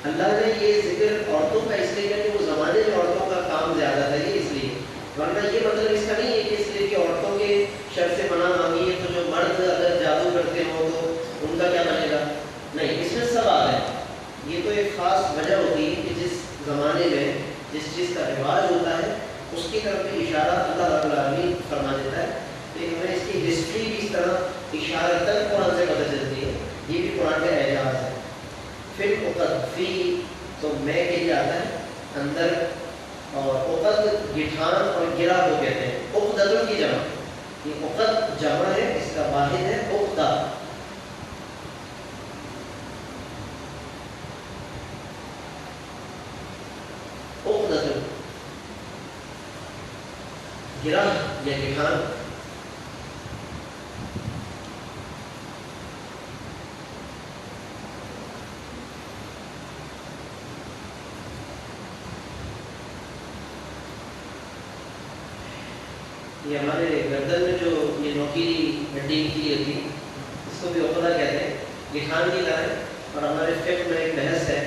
اللہ نے یہ ذکر عورتوں کا اس لیے کیا کہ وہ زمانے میں عورتوں کا کام زیادہ تھا, یہ اس لیے. ورنہ یہ مطلب اس کا نہیں ہے کہ اس لیے کہ عورتوں کے شر سے پناہ مانگی ہے تو جو مرد اگر جادو کرتے ہوں تو ان کا کیا بنے گا. نہیں, اس میں سب آ گئے. یہ تو ایک خاص وجہ ہوتی ہے کہ جس زمانے میں جس چیز کا رواج ہوتا ہے اس کی طرف بھی اشارہ اللہ رب العالمین فرما دیتا ہے. لیکن ہمیں اس کی ہسٹری بھی اس طرح اشارتاً قرآن سے پتہ چلتی ہے. یہ بھی قرآن کا اعجاز ہے. پھر عقد فی تو میں کے لیے آتا ہے اندر, اور عقد گٹھان اور گرا کو کہتے ہیں. عقدۃ کی جمع, یہ عقد جمع ہے, اس کا واحد ہے عقدہ. عقدۃ گرہ یا گٹھان. یہ ہمارے گردن میں جو یہ نوکیلی ہڈی نکلی ہوتی ہے اس کو بھی عقدہ کہتے ہیں, گٹھان کی طرح ہے. اور ہمارے فقہ میں ایک بحث ہے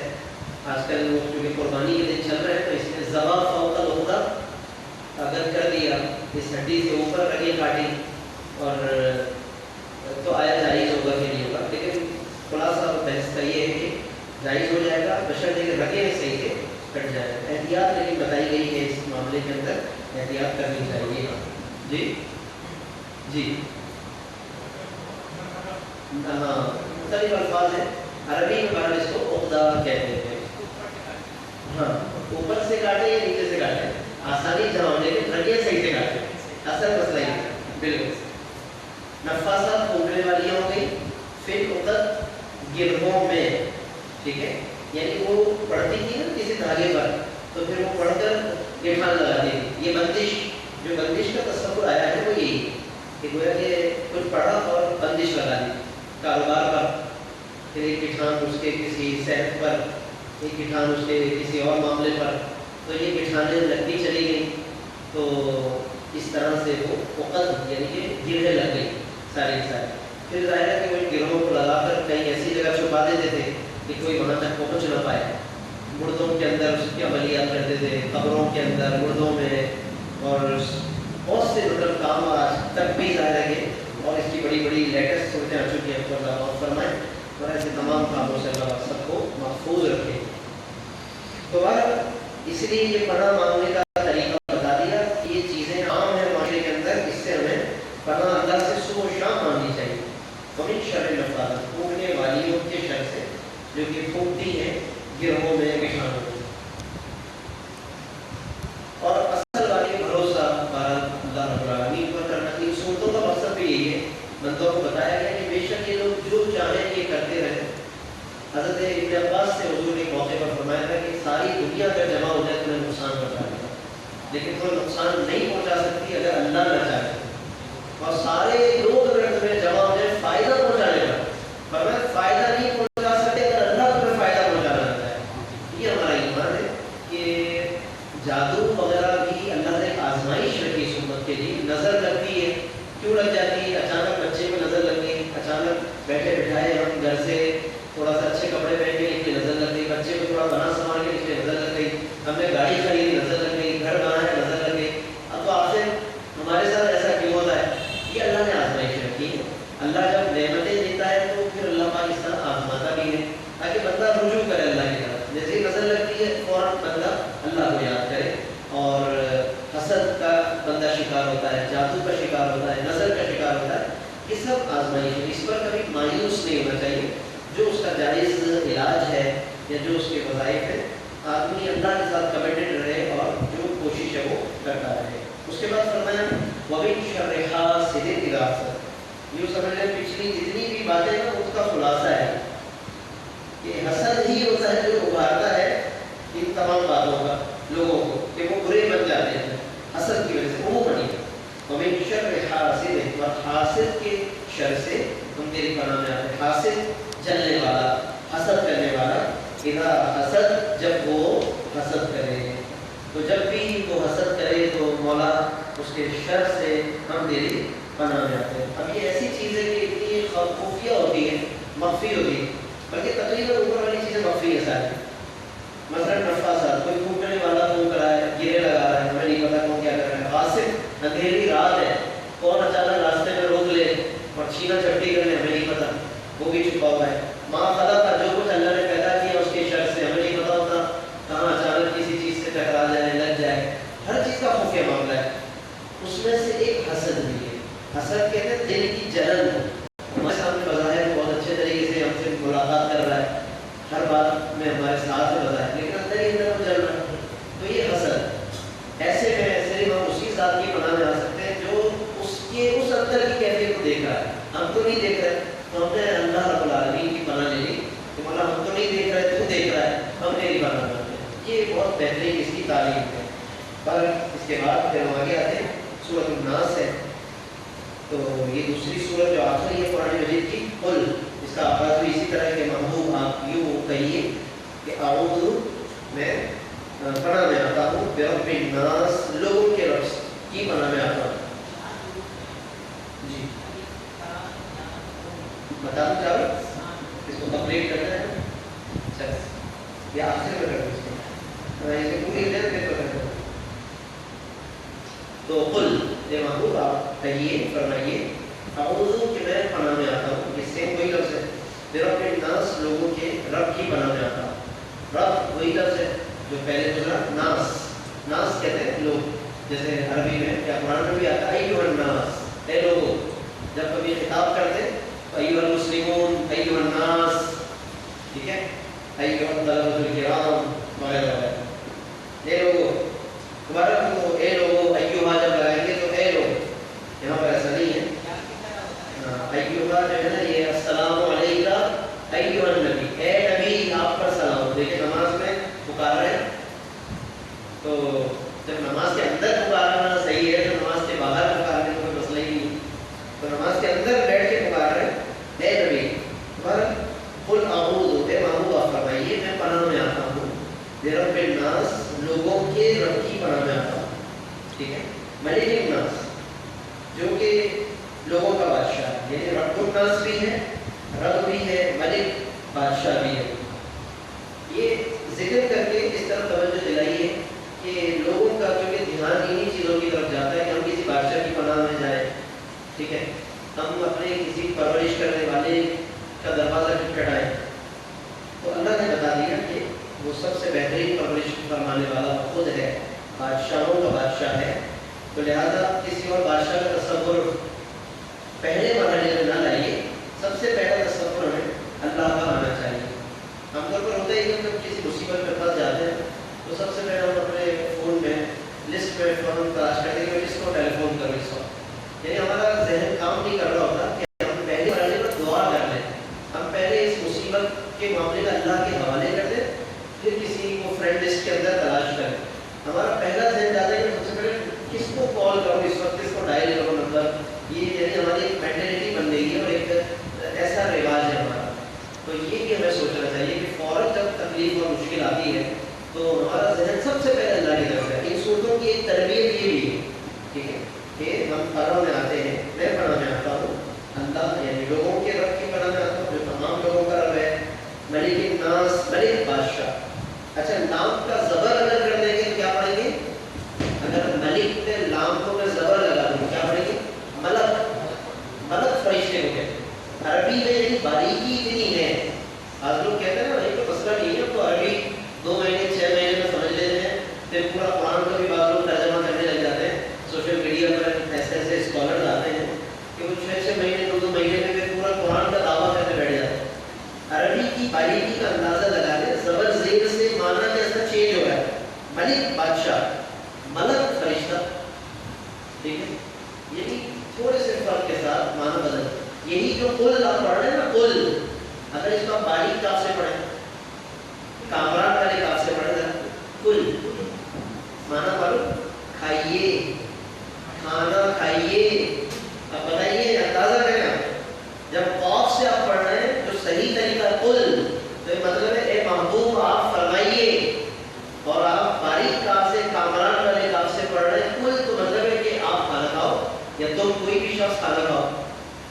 آج کل, وہ چونکہ قربانی کے دن چل رہے ہیں تو اس میں ذبح فوق العقدہ اگر کر دیا, اس ہڈی سے اوپر رگیں کاٹی اور تو آیا جائز ہوگا کہ نہیں ہوگا. لیکن خلاصہ بحث کا یہ ہے کہ جائز ہو جائے گا بشرطے کہ رگیں صحیح سے کٹ جائے. احتیاط لیکن بتائی گئی ہے اس معاملے کے اندر, احتیاط کرنی چاہیے. جی جی ہاں, مختلف الفاظ ہیں. عربی میں اس کو عقدہ کہتے ہیں. ہاں, اوپر سے کاٹے یا نیچے سے کاٹے آسانی جہاں ہونے کے رگیں صحیح سے کاٹے, اصل مسئلہ ہی ہے. بالکل. نفاسات پھونکنے والی ہو گئی. پھر عقد گرہوں میں, ٹھیک ہے, یعنی وہ پڑھتی تھی نا کسی دھاگے پر تو پھر وہ پڑھ کر گٹھان لگاتی تھی. یہ بندش, جو بندش کا تصور آیا ہے وہ یہی کہ گویا کہ کچھ پڑھا اور بندش لگا دی کاروبار پر, پھر ایک گٹھان اس کے کسی صحت پر, ایک گٹھان اس کے کسی اور معاملے پر, تو یہ گٹھانیں لگتی چلی گئی. تو اس طرح سے وہ عقد یعنی کہ گرہیں لگ گئی ساری ساری. پھر ظاہر ہے کہ وہ گرہوں کو لگا کر کہیں ایسی جگہ چھپا دیتے تھے کہ کوئی وہاں تک پہنچ نہ پائے. مردوں کے اندر اس کی عملیات کرتے تھے, قبروں کے اندر, مردوں میں, اور بہت سے مطلب کام آج تک بھی ظاہر ہے کہ, اور اس کی بڑی بڑی لیٹسٹ صورتیں آ چکی ہیں. اللہ فرمائیں اور ایسے تمام کاموں سے اللہ سب کو محفوظ رکھے. تو اس لیے یہ پناہ مانگنے کا طریقہ بتا دیا کہ یہ چیزیں عام ہیں معاشرے کے اندر, اس سے ہمیں پناہ اللہ سے صبح و شام مانگنی چاہیے. ومن شر النفاثات, پھونکنے والیوں کے شر سے جو کہ پھونکتی ہیں گرہوں میں, گٹھانوں میں. اور اصل والی بھروسہ اللہ رب العالمین پر کرنا چاہیے. صورتوں کا مقصد بھی یہی ہے, بندوں کو بتایا گیا کہ بے شک یہ لوگ جو چاہیں یہ کرتے رہیں. حضرت ابن عباس سے حضور نے موقع پر فرمایا تھا کہ ساری دنیا اگر جمع ہو جائے تمہیں نقصان پہنچا دے گا, لیکن تمہیں نقصان نہیں پہنچا سکتی اگر اللہ نہ چاہے. اور سارے لوگ اگر تمہیں جمع ہو جائے فائدہ پہنچا دے گا, فرمایا فائدہ نہیں پہنچا سکتے اگر اللہ تمہیں فائدہ پہنچانا چاہتا ہے. یہ ہمارا ایمان ہے کہ جادو وغیرہ بھی اللہ نے آزمائش رکھی اس امت کے لیے. نظر لگتی ہے, کیوں لگ جاتی ہے؟ اچانک بچے میں نظر لگ گئی, اچانک بیٹھے بٹھائے ہم گھر سے تھوڑا سا اچھے کپڑے پہن کے نکلے, نظر لگ گئی. بچے کو تھوڑا بنا سنبھال کے نکلے, نظر لگ گئی. ہم نے گاڑی خریدی, نظر لگ گئی. گھر بنایا, نظر لگ گئی. اب تو آخر ہمارے ساتھ ایسا کیوں ہوتا ہے؟ یہ اللہ نے آزمائش رکھی ہے. اللہ جب نعمتیں دیتا ہے تو پھر اللہ پاک اس طرح آزماتا بھی ہے تاکہ بندہ رجوع کرے اللہ کی طرف. جیسے ہی نظر لگتی ہے فوراً بندہ اللہ کو یاد کرے. اور حسد کا بندہ شکار ہوتا ہے, جادو کا شکار ہوتا ہے, نظر کا شکار ہوتا ہے. یہ سب آزمائش ہے, اس پر کبھی مایوس نہیں ہونا چاہیے. جو اس کا جائز علاج ہے یا جو اس کے وظائف ہے, آدمی اللہ کے ساتھ کمیٹڈ رہے اور جو کوشش ہے وہ کرتا رہے. اس کے بعد فرمایا وَمِن شَرِّ حَاسِدٍ إِذَا حَسَدَ. یوں سمجھ لیں پچھلی جتنی بھی باتیں ہیں اس کا خلاصہ ہے کہ حسد ہی ہوتا ہے جو ابھارتا ہے ان تمام باتوں کا لوگوں کو کہ وہ برے بن جاتے ہیں حسد کی وجہ سے. عموماً وَمِن شَرِّ حَاسِدٍ, اور حاسد کے شر سے ہم تیری پناہ میں آتے ہیں. حاسد جلنے والا, حسد کرنے والا. اذا حسد, جب وہ حسد کرے. تو جب بھی وہ حسد کرے تو مولا اس کے شر سے ہم تیری پناہ میں آتے ہیں. اب یہ ایسی چیز ہے کہ اتنی خفیہ ہوتی ہے، مخفی ہوتی ہے، بلکہ تقریباً اوپر والی چیزیں مخفی ہے ساری. مثلاً نفاذات، کوئی پھونکنے والا پھونک رہا ہے، گرے لگا رہا ہے، ہمیں نہیں پتا کون کیا کر رہا ہے. غاصب، اندھیری رات ہے، کون اچانک راستے میں روک لے اور چھینا جھپٹی کر لے، ہمیں نہیں پتا، وہ بھی چھپا ہوا ہے. ماں خدا کا جو کچھ اللہ نے پیدا کیا اس کے شر سے ہمیں نہیں پتا ہوتا کہاں اچانک کسی چیز سے ٹکرا جائے، لگ جائے. ہر چیز کا خفیہ معاملہ ہے. اس میں سے ایک حسد بھی ہے. حسد کہتے ہیں دل کی جلن. ہمارے سامنے بظاہر بہت اچھے طریقے سے ہم سے ملاقات کر رہا ہے، ہر بات میں ہمارے ساتھ ہے بظاہر، لیکن اندر ہی اندر وہ جل رہا ہے. تو یہ حسد. ایسے میں صرف ہم اسی ذات کی پناہ میں آ سکتے ہیں جو اس کے اس اندر کی کیفیت کو دیکھ رہا ہے. ہم تو نہیں دیکھ رہے، تو ہم نے اللہ رب العالمین کی پناہ لے لی کہ مولا ہم تو نہیں دیکھ رہے، تو دیکھ رہا ہے، ہم میری پناہ کرتے ہیں. یہ بہت بہترین اس کی تعلیم ہے. پر اس کے بعد پھر ہم آگے آتے ہیں، سورۃ الناس ہے. تو یہ دوسری سورت جو آخری ہے قرآن مجید کی، قل، اس کا آغاز بھی اسی طرح کے محبوب آپ یوں کہیے کہ اعوذ، میں پناہ میں آتا ہوں، برب الناس، لوگوں کے رب کی پناہ میں آتا ہوں. جی بتا دوں چاہیے اس کو کمپلیٹ کرنا ہے. اچھا یہ آخر میں کرنا ہے، اسے پوری دیر پہ کرنا. تو قل، اے محبوب آپ کہیے، فرمائیے، اعوذ، کہ میں پناہ میں آتا ہوں. اس سے وہی لفظ ہے، برب الناس، لوگوں کے رب کی پناہ میں آتا ہوں. رب وہی لفظ ہے جو پہلے گزرا، ناس. ناس کہتے ہیں لوگ، جیسے عربی میں یا قرآن میں بھی آتا ہے ایھا الناس، اے لوگوں. جب کبھی خطاب کرتے ایھا المسلمون، ایھا الناس، ٹھیک ہے، ایھا الطلبۃ الکرام وغیرہ وغیرہ. اے لوگوں، دوبارہ کو اے لوگوں، ایھا جب لگائیں گے تو اے لوگ، یہاں پر ایسا نہیں ہے. ایھا جو ہے نا یہ السلام علیکہ ایھا النبی، اے نبی آپ پر سلام. دیکھیں نماز میں پکار رہے ہیں، تو جب نماز کے اندر پکارنا صحیح ہے، تو نماز کے باہر پکارنے کا کوئی مسئلہ ہی نہیں. تو نماز کے اندر بیٹھ کے پکار رہے ہیں، اے نبی. پر قل اعوذ، اے محبوب آپ فرمائیے میں پناہ میں آتا ہوں، برب الناس، لوگوں کے رب کی پناہ میں آتا ہوں. ٹھیک ہے، ملک الناس، جو کہ لوگوں کا بادشاہ ہے، یعنی رب الناس بھی ہے، رب بھی ہے، ملک بادشاہ بھی ہے. یہ ذکر کر کے اس طرح توجہ دلائی ہے کہ لوگوں کا کیونکہ دھیان انہی چیزوں کی طرف جاتا ہے کہ ہم کسی بادشاہ کی پناہ میں جائیں. ٹھیک ہے، ہم اپنے کسی پرورش کرنے والے کا دروازہ کھٹکھٹائیں. تو اللہ نے بتا دیا کہ وہ سب سے بہترین پرورش فرمانے والا خود ہے، بادشاہوں کا بادشاہ ہے. تو لہذا کسی اور بادشاہ کا تصور پہلے مرحلے میں نہ لائیے. سب سے پہلا تصور ہمیں اللہ کا آنا چاہیے. عام طور پر ہوتا ہے کہ جب کسی مصیبت میں پھنس جاتے ہیں تو سب سے پہلے ہم اپنے فون میں لسٹ میں فون تلاش کرتے ہیں کہ کس کو ٹیلی فون کروں اس وقت. یعنی ہمارا ذہن کام نہیں کر رہا ہوتا کہ ہم پہلے مرحلے پر دعا کر لیں. ہم پہلے اس مصیبت کے معاملے کا اللہ کے حوالے کر دیں، پھر کسی کو فرینڈ لسٹ کے اندر تلاش کریں. ہمارا پہلا ذہن جاتا ہے کہ سب سے پہلے کس کو کال کروں اس وقت، کس کو ڈائل کروں نمبر. یہ یعنی ہماری ایک مینٹلٹی بن گئی ہے اور ایک ایسا رواج ہے ہمارا. تو یہ بھی ہمیں سوچنا چاہیے کہ فوراً جب تکلیف اور مشکل آتی ہے تو ہمارا ذہن سب سے پہلے اللہ کی طرف ہے. ان صورتوں کی ایک تربیت یہ بھی ہے، ٹھیک ہے، کہ ہم پناہ میں آتے ہیں. میں پناہ میں آتا ہوں اللہ، یعنی لوگوں کے رب کی پناہ میں آتا ہوں جو تمام لوگوں کا رب ہے. ملک الناس، ملک بادشاہ. اچھا لام کا زبر اگر کر دیں گے کیا پڑھیں گے؟ اگر ملک پہ لام کو میں زبر لگا دوں کیا پڑھیں گے؟ ملک. ملک فرشتے کو کہتے ہیں. عربی میں یعنی باریکی اتنی ہے. آج لوگ کہتے ہیں نا یہ تو مسئلہ نہیں ہے، تو عربی 2 مہینے 6 مہینے میں سمجھ لیتے ہیں، پھر پورا قرآن کا بھی بعض لوگ ترجمہ کرنے لگ جاتے ہیں. سوشل میڈیا پر ایسے اسکالر آتے ہیں کہ وہ 6 مہینے 2 مہینے میں پھر پورا قرآن کا دعویٰ کرنے بیٹھ جاتے ہیں. عربی کی باریکی کا اندازہ لگا لیں. زبر زیر سے معنی کیسا چینج ہو رہا ہے. ملک بادشاہ، ملک فرشتہ. ٹھیک ہے، یعنی تھوڑے سے فرق کے ساتھ معنی بدل. یہی جو قل آپ پڑھ رہے ہیں نا، قل، اگر اس کو آپ باریک کاف سے پڑھیں، کامران والے کاف سے پڑھیں گا، قل معنی معلوم، کھائیے، کھانا کھائیے. اب بتائیے اندازہ کریں آپ جب قاف سے آپ پڑھ رہے ہیں جو صحیح طریقہ قل، تو یہ مطلب ہے اے محبوب آپ فرمائیے. اور آپ باریک کاف سے، کامران والے کاف سے پڑھ رہے ہیں قل، تو مطلب ہے کہ آپ وقت کھانا کھاؤ.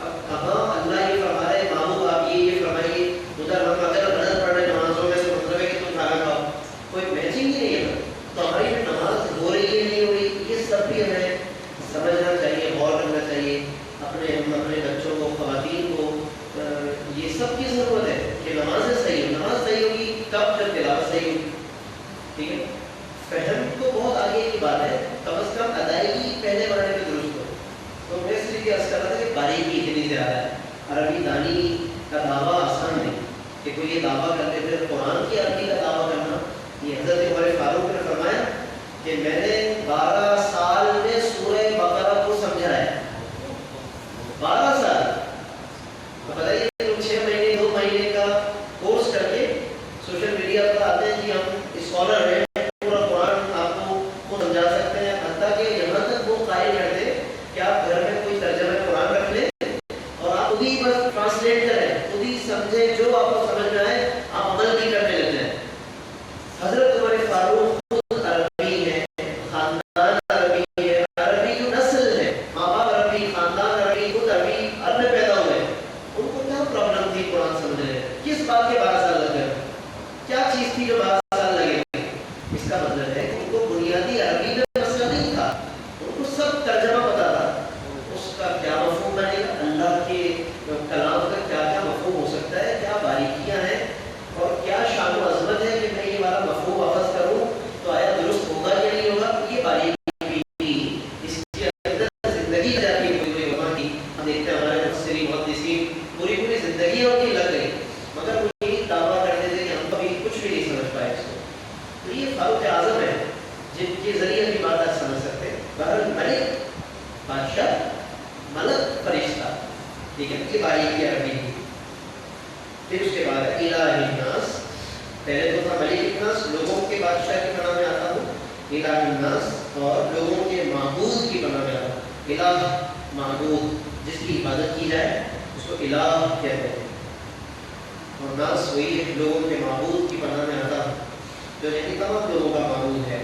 اب کہاں اللہ یہ فرما رہا ہے محبوب آپ یہ فرمائیے, ادھر ہم اگر غلط پڑھ رہے ہیں نمازوں میں تو مطلب ہے کہ تم کھانا کھاؤ. کوئی میچنگ ہی نہیں ہے. تو ہماری جو نماز ہو رہی ہے نہیں ہو رہی, یہ سب بھی ہمیں سمجھنا چاہیے, غور کرنا چاہیے. اپنے بچوں کو, خواتین کو یہ سب کی ضرورت ہے کہ نمازیں صحیح ہو. نماز صحیح ہوگی کب, جب تلاوت صحیح ہوگی. ٹھیک ہے, فہم تو بہت آگے کی بات ہے, کم از کم ادائیگی پہلے بنانے میں درست ہو. تو میں اس لیے عرض کر رہا تھا کہ باریکی اتنی زیادہ ہے. عربی دانی کا دعویٰ آسان نہیں کہ کوئی یہ دعویٰ کرتے پھر قرآن کی عربی کا دعویٰ کرنا. یہ حضرت عمر فاروق نے فرمایا کہ میں نے 12 سال میں سورہ بقرہ کو سمجھا ہے. 12 سال. بتائیے 6 مہینے 2 مہینے کا کورس کر کے سوشل میڈیا پر آتے ہیں جی ہم اسکالر ہیں, پورا قرآن آپ کو سمجھا سکتے ہیں. حتیٰ کہ یہاں تک وہ قائل کرتے کہ آپ گھر میں کوئی ترجمہ قرآن رکھ لیں اور آپ خود ہی بس ٹرانسلیٹ کریں, خود ہی سمجھیں, جو آپ کو سمجھ میں آئے آپ عمل بھی کرنے لگ جائیں. حضرت عمر فاروق خود عربی ہے, خاندان عربی ہے, عربی جو نسل ہے, ماں باپ عربی, خاندان عربی, خود عربی, عرب میں پیدا ہوئے. ان کو کیا پرابلم تھی قرآن سمجھنے میں؟ کس بات کے 12 سال لگ گئے؟ کیا چیز تھی جو 12 سال لگے؟ اس کا مطلب ہے کہ ان کو بنیادی عربی میں مسئلہ نہیں تھا, ان کو سب ترجمہ پتا تھا. اس کا کیا مفہوم بنے گا, اللہ کے کلام کا کیا کیا مفہوم ہو سکتا ہے, کیا باریکیاں ہیں اور کیا شان و عظمت ہے کہ میں یہ والا مفہوم واپس کروں تو آیا درست ہوگا یا نہیں ہوگا. یہ باریکی اس کے اندر زندگی جاتی ہے کوئی وہاں کی. ہم دیکھتے ہیں ہمارے مفسرین محدثین پوری زندگی ان کی لگ گئی, مگر وہ یہی دعویٰ کرتے تھے کہ ہم کبھی کچھ بھی نہیں سمجھ پائے اس کو. تو یہ فاروق اعظم ہے جن کے ذریعے کی بات آپ سمجھ سکتے ہیں. بہرحال ملک بادشاہ, ملک فرشتہ, ٹھیک ہے, یہ باریکی عربی کی. پھر اس کے بعد الہ الناس. پہلے تو تھا ملک الناس, لوگوں کے بادشاہ کی پناہ میں آتا ہوں. الہ الناس, اور لوگوں کے معبود کی پناہ میں آتا ہوں. الہ معبود, جس کی عبادت کی جائے اس کو الہ کہتے ہیں, اور ناس وہی لوگوں کے معبود کی پناہ میں آتا ہوں, جو یعنی تمام لوگوں کا معبود ہے.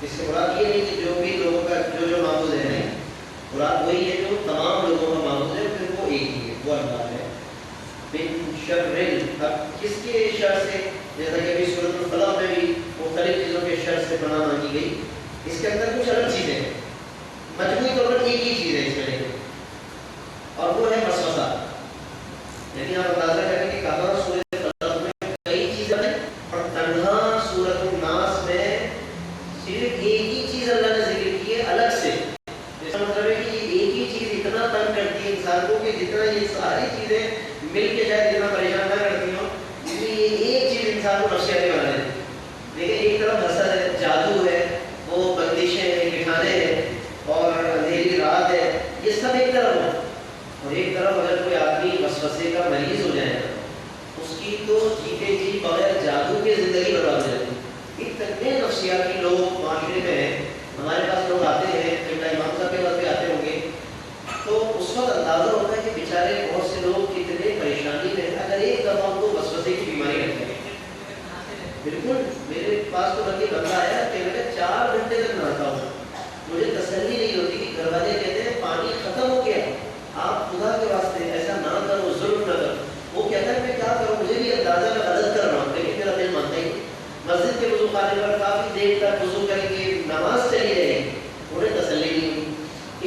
اس سے مراد یہ نہیں کہ جو بھی لوگوں کا جو معبود ہے, نہیں, مراد وہی ہے جو تمام لوگوں کا معبود ہے, پھر وہ ایک ہی ہے, وہ اللہ ہے. بن شر, اب کس کے شر سے, جیسا کہ ابھی سورۃ الفلق میں بھی مختلف چیزوں کے شر سے پناہ مانگی گئی. اس کے اندر کچھ الگ چیزیں ہیں, مجموعی طور پر ایک ہی چیز ہے اس میں, اور وہ ہے وسوسہ. یعنی آپ اندازہ کریں کہ کہاں سورۃ الفلق میں کئی چیزیں ہیں اور تنہا سورۃ الناس میں صرف ایک ہی چیز اللہ نے ذکر کی ہے الگ سے. جیسا مطلب ہے کہ یہ ایک ہی چیز اتنا تنگ کرتی ہے انسان کو کہ جتنا یہ ساری چیزیں مل کے شاید اتنا پریشان نہ کرتی ہوں, اس لیے یہ ایک چیز انسان کو نفسیاتی بنا دیتی ہے. لیکن ایک طرف حسد ہے, جادو ہے, وہ بندشیں ہیں, نٹھانے ہیں, اور اندھیری رات ہے, یہ سب ایک طرف ہو. اور ایک طرف اگر کوئی آدمی وسوسے کا مریض ہو جائے نا, اس کی تو جیتے جی بغیر جادو کے زندگی برباد ہو جاتی ہے. اتنے نفسیاتی لوگ معاشرے میں ہیں. ہمارے پاس لوگ آتے ہیں, امام صاحب کے پاس بھی آتے ہوں گے, تو اس وقت اندازہ ہوتا ہے کہ بیچارے بہت سے لوگ کتنے پریشانی میں ہیں اگر ایک دفعہ ان کو وسوسے کی بیماری لگ جائے. بالکل میرے پاس تو کبھی بندہ آیا کہ میں 4 گھنٹے تک نہاتا ہوں, مجھے تسلی نہیں ہوتی کہ گھر والے کہتے ہیں پانی ختم ہو گیا, آپ خدا کے واسطے ایسا نہ کرو, ظلم نہ کرو. وہ کہتا ہے میں کیا کروں, مجھے بھی اندازہ میں غلط کر رہا ہوں, لیکن میرا دل مانتا ہی نہیں. مسجد کے وضو خانے پر کافی دیر تک وضو کریں گے, نماز چلی رہے گی, انہیں تسلی نہیں ہوتی.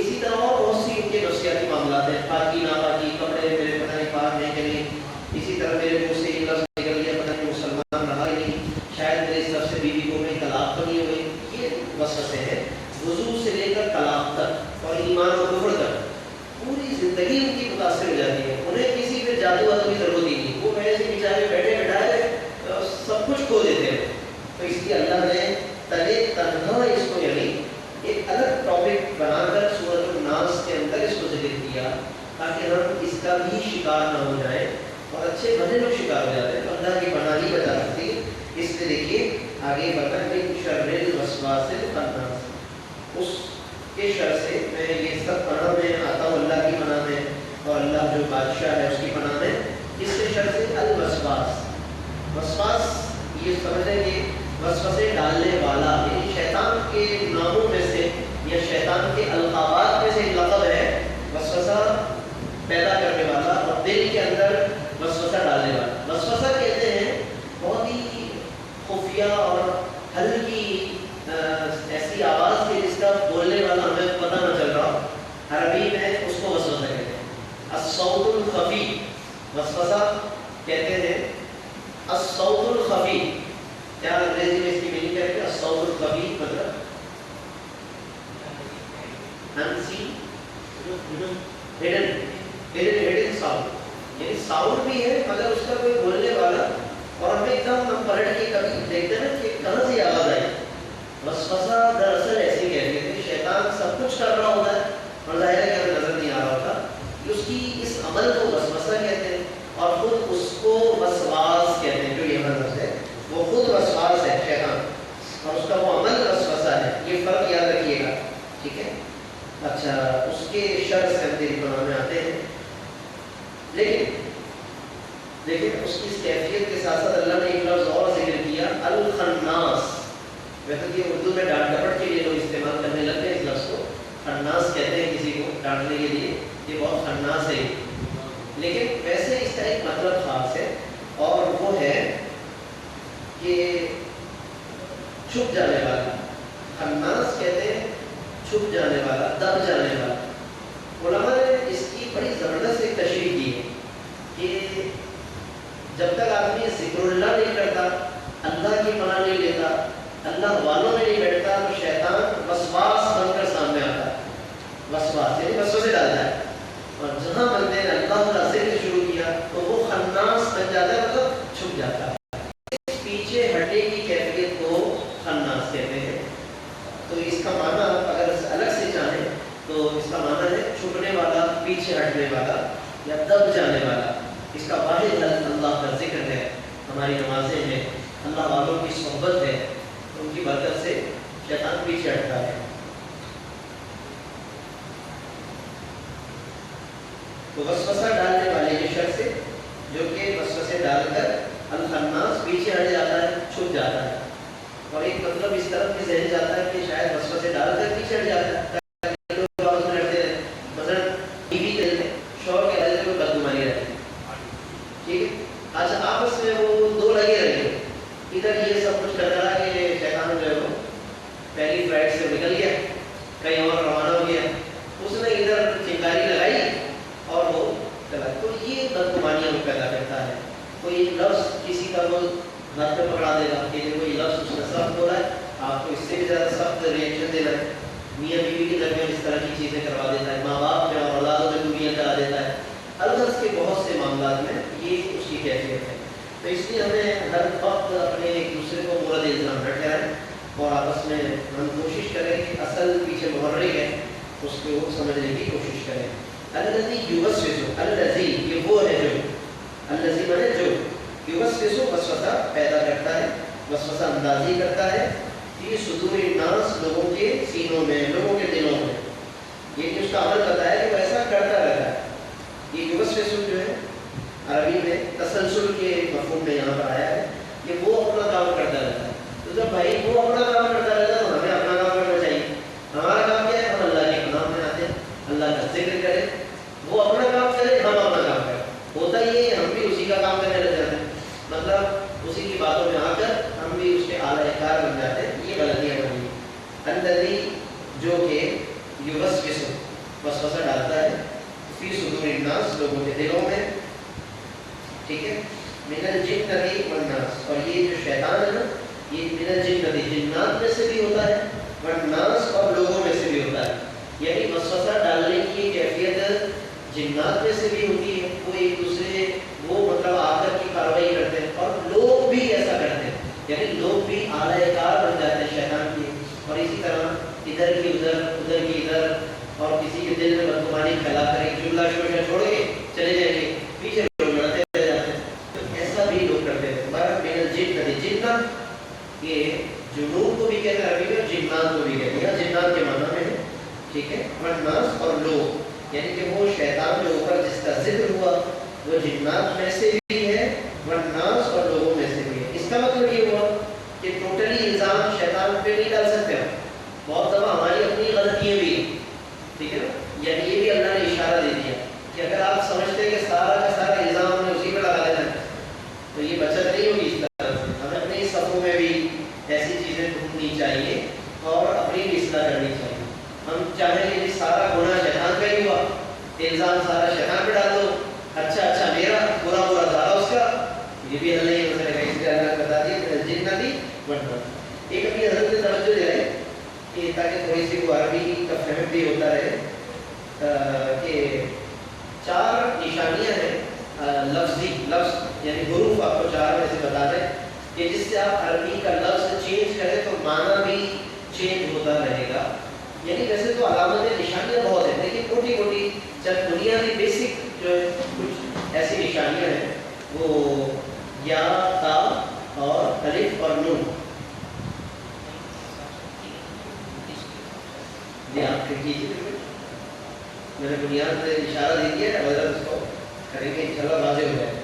اسی طرح اور بہت سی ان کے نفسیاتی معاملات ہیں, پاکی ناپاکی, کپڑے میرے پتہ نہیں پاک ہیں کہ نہیں, اسی طرح میرے منہ سے یہ لفظ نکل گیا پتہ نہیں مسلمان رہا ہی نہیں, شاید میرے اس طرف سے بیوی کو میں طلاق تو نہیں ہو گئی. یہ وسوسے ہیں وضو سے لے کر طلاق تک اور ایمان و کفر تک. پوری زندگی ان کی متاثر ہو جاتی ہے. انہیں کسی پھر جادو وادو کی ضرورت ہی نہیں, وہ ایسے بیچارے بیٹھے بیٹھائے سب کچھ کھو دیتے ہیں. تو اس لیے اللہ نے تلے تنہا اس کو یعنی ایک الگ ٹاپک بنا کر سورۃ الناس کے اندر اس کو ذکر کیا تاکہ ہم اس کا بھی شکار نہ ہو جائیں, اور اچھے بھلے لوگ شکار ہو جاتے ہیں تو اللہ کی پناہ ہی بچا سکتی ہے. اس لیے دیکھیے آگے بڑھا من شر الوسواس الخناس, اس کے شر سے میں یہ سب پناہ میں آتا ہوں اللہ کی پناہ میں, اور اللہ جو بادشاہ ہے اس کی پناہ میں. اس کے شر سے الوسواس, وسواس یہ سمجھیں کہ وسوسے ڈالنے والا, یعنی شیطان کے ناموں میں سے یا شیطان کے القابات میں سے ایک لقب ہے پیدا کرنے والا اور دل کے اندر وسوسہ ڈالنے والا. وسوسہ کہتے ہیں بہت ہی خفیہ اور ہلکی ایسی آواز کی جس کا بولنے والا ہمیں پتہ نہ چل رہا ہو. عربی میں اس کو وسوسہ کہتے ہیں. الصوت الخفی وسوسہ کہتے ہیں. الصوت الخفی کیا انگریزی میں اس کی میننگ کریں گے؟ الصوت الخفی مطلب ہڈن ساؤنڈ، یعنی ساؤنڈ بھی ہے مگر اس کا کوئی بولنے والا اور ہمیں ایک دم ہم پلٹ کے کبھی دیکھتے ہیں نا کہ کہاں سے آواز آئی. وسوسہ دراصل ایسی کہتے ہیں کہ شیطان سب کچھ کر رہا ہوتا ہے اور ظاہر ہے کہ ہمیں نظر نہیں آ رہا ہوتا. اس کی اس عمل کو وسوسہ کہتے ہیں اور خود اس کو وسواس کہتے ہیں. جو یہ لفظ ہے وہ خود وسواس ہے شیطان اور اس کا وہ عمل وسوسہ ہے. یہ فرق یاد رکھیے گا، ٹھیک ہے. اچھا، اس کے شر سے ہم تیری پناہ میں آتے ہیں. لیکن اس کی اس کیفیت کے ساتھ ساتھ اللہ نے ایک لفظ اور ذکر کیا، الخناس. ویسے کہ اردو میں ڈانٹ ڈپٹ کے لیے لوگ استعمال کرنے لگتے ہیں اس لفظ کو. خناس کہتے ہیں کسی کو ڈانٹنے کے لیے، یہ بہت خناس ہے. لیکن ویسے اس کا ایک مطلب خاص ہے اور وہ ہے کہ چھپ جانے والا. خناس کہتے ہیں چھپ جانے والا، دب جانے والا. علماء نے اس کی بڑی زبردست ایک تشریح کی ہے کہ جب تک آدمی ذکر اللہ نہیں کرتا، اللہ کی پناہ نہیں لیتا، اللہ والوں میں نہیں بیٹھتا، تو شیطان وسواس بن کر سامنے آتا ہے. وسواس یعنی وسوسے ڈالتا ہے. اور جہاں بندے نے اللہ کا ذکر شروع کیا تو وہ خناس بن جاتا ہے، مطلب چھپ جاتا ہے. پیچھے ہٹنے کی کیفیت کو خناس کہتے ہیں. تو اس کا معنی اگر الگ سے جانیں تو اس کا معنی ہے چھپنے والا، پیچھے ہٹنے والا یا دب جانے والا. اس کا واحد حل اللہ کا ذکر ہے، ہماری نمازیں ہیں، اللہ والوں کی صحبت ہے، ان کی برکت سے شیطان پیچھے ہٹتا ہے. تو وسوسہ ڈالنے والے کے شر سے، جو کہ وسوسے ڈال کر الخناس پیچھے ہٹ جاتا ہے، چھپ جاتا ہے. اور ایک مطلب اس طرف بھی ذہن جاتا ہے کہ شاید وسوسے ڈال کر پیچھے ہٹ جاتا ہے. اچھا، آپس میں وہ دو لگے رہے، ادھر یہ سب کچھ کر رہا کہ شیطان جو ہے وہ پہلی فلائٹ سے نکل گیا، کہیں اور روانہ ہو گیا، اس نے ادھر چنگاری لگائی اور وہ چلا. تو یہ بدگمانیاں پیدا کرتا ہے. کوئی لفظ کسی کا وہ ہاتھ پہ پکڑا دے گا کہ کوئی لفظ اس نے سخت بولا ہے، آپ کو اس سے بھی زیادہ سخت ریئیکشن دینا ہے. میاں بیوی کے درمیان اس طرح کی چیزیں کروا دیتا ہے، ماں باپ میں اور اولادوں میں دوریاں کرا دیتا ہے. الغرض کے بہت سے معاملات میں یہ اس کی کیفیت ہے. تو اس لیے ہمیں ہر وقت اپنے ایک دوسرے کو مورد الزام رکھ رہے اور آپس میں ہم کوشش کریں کہ اصل پیچھے محرک ہے اس کو سمجھنے کی کوشش کریں. الذی یوسوس، الذی یہ وہ ہے جو، الذی مانے جو، یوسوس وسوسہ پیدا کرتا ہے، وسوسہ اندازی کرتا ہے فی صدور الناس، لوگوں کے سینوں میں، لوگوں کے دلوں میں. یہ کہ اس کا عمل بتایا کہ وہ ایسا کرتا رہتا ہے. یہ یوسوس جو ہے عربی میں تسلسل کے مفہوم میں یہاں پر آیا ہے کہ وہ اپنا کام کرتا رہتا ہے. تو جب بھائی وہ اپنا کام کرتا رہتا ہے تو ہمیں اپنا کام کرنا چاہیے. ہمارا کام کیا ہے؟ ہم اللہ کی پناہ میں آتے ہیں، اللہ کا ذکر کریں. وہ اپنا کام کرے، ہم اپنا کام کریں. ہوتا یہ ہم بھی اسی کا کام کرنے لگ جاتے ہیں، مطلب اسی کی باتوں میں آ کر ہم بھی اس کے اعلیٰ کار بن جاتے ہیں. یہ غلطیاں بنی ہیں. الذی جو کہ یوسوس وسوسہ ڈالتا ہے فی صدور الناس، لوگوں کے دلوں میں، ٹھیک ہے. من الجنۃ والناس، اور یہ جو شیطان ہے نا، یہ من الجنۃ جنات میں سے بھی ہوتا ہے، والناس اور لوگوں میں سے بھی ہوتا ہے. یعنی وسوسہ ڈالنے کی کیفیت جنات میں سے بھی ہوتی ہے. وہ ایک دوسرے وہ مطلب آ کر کی کارروائی کرتے ہیں اور لوگ بھی ایسا کرتے ہیں، یعنی لوگ بھی اعلی کار بن جاتے ہیں شیطان کے. اور اسی طرح ادھر کی ادھر، ادھر کی ادھر، اور کسی کے دل میں بدگمانی پھیلا کر ایک جملہ شوشہ چھوڑ کے چلے جائیں گے، پیچھے لوگ لڑتے رہ جاتے ہیں. تو ایسا بھی لوگ کرتے ہیں. ہمارا من الجنۃ، جنات یہ جنون کو بھی کہتے ہیں عربی میں، جنات کو بھی کہتے ہیں، جنات کے معنی میں ہے، ٹھیک ہے. والناس اور لوگ، یعنی کہ وہ شیطان جو اوپر جس کا ذکر ہوا وہ جنات میں سے بھی ہے، والناس اور لوگوں میں سے بھی ہے. اس کا مطلب یہ ہوا کہ ٹوٹلی الزام شیطان پہ نہیں ڈال سکتے ہم. بہت دفعہ ہماری اپنی غلطیاں بھی، ٹھیک ہے نا. یعنی یہ بھی اللہ نے اشارہ دے دیا کہ اگر آپ اٹھنی چاہیے اور اپنی بھی اصلاح کرنی چاہیے. ہم چاہیں کہ سارا گناہ شیطان کا ہی ہوا، الزام سارا شیطان پہ ڈال دو، اچھا میرا برا زیادہ اس کا، یہ بھی حل نہیں ہو سکے گا. اس لیے اللہ نے بتا دیا جنتی ورنہ. ایک اپنی حضرت نے توجہ دے رہے کہ تاکہ تھوڑی سی وہ عربی کا فہم بھی ہوتا رہے کہ 4 نشانیاں ہیں لفظ یعنی حروف آپ کو 4 میں سے بتا دیں کہ جس سے آپ عربی کا لفظ چینج کریں تو معنی بھی چینج ہوتا رہے گا. یعنی ویسے تو علامتیں نشانیاں بہت ہیں لیکن موٹی موٹی چند بنیادی بیسک جو کچھ ایسی نشانیاں ہیں وہ یا تا اور الف اور نون. جی آپ کیجیے، میں نے بنیاد سے اشارہ دے دیا ہے، حضرت اس کو کریں گے انشاءاللہ واضح ہو جائے.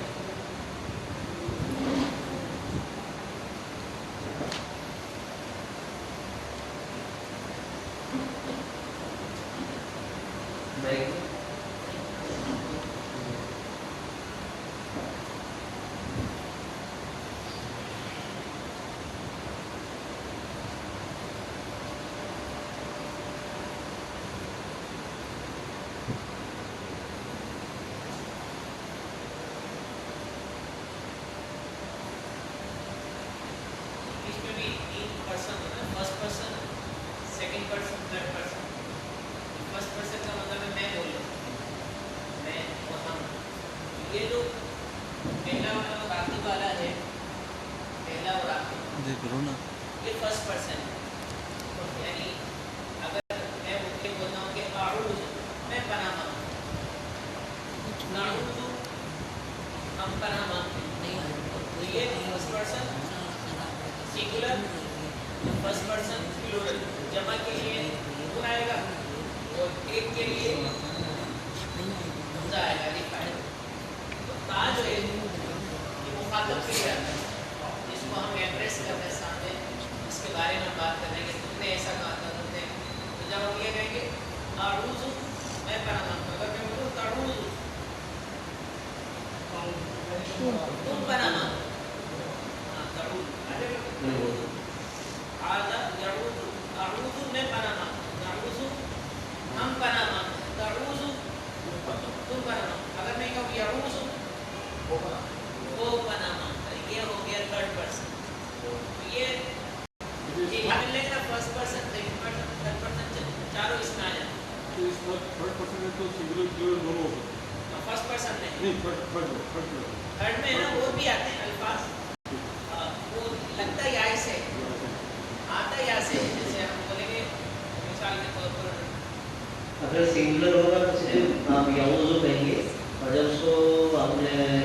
اگر سنگولر ہوگا تو صرف آپ یعوذ کہیں گے، اور جب اس کو آپ نے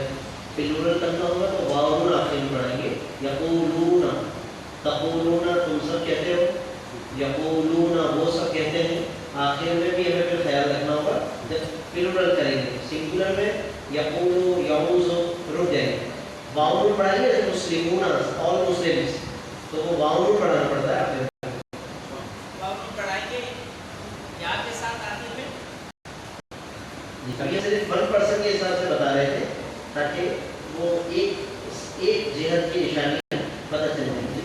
پلورل کرنا ہوگا تو واؤن آخر میں پڑھیں گے. یقولون، تقولون تم سب کہتے ہو، یقولون وہ سب کہتے ہیں. آخر میں بھی ہمیں پھر خیال رکھنا ہوگا جب پلورل کریں گے. سنگولر میں یقولو یعوذ رک جائیں گے. واؤن پڑھیں گے مسلمون آل مسلمس تو وہ واؤن پڑھنا پڑتا ہے. آپ یہ صرف 1% کے حساب سے بتا رہے تھے تاکہ وہ ایک جہت کی نشانی پتہ چل جائے.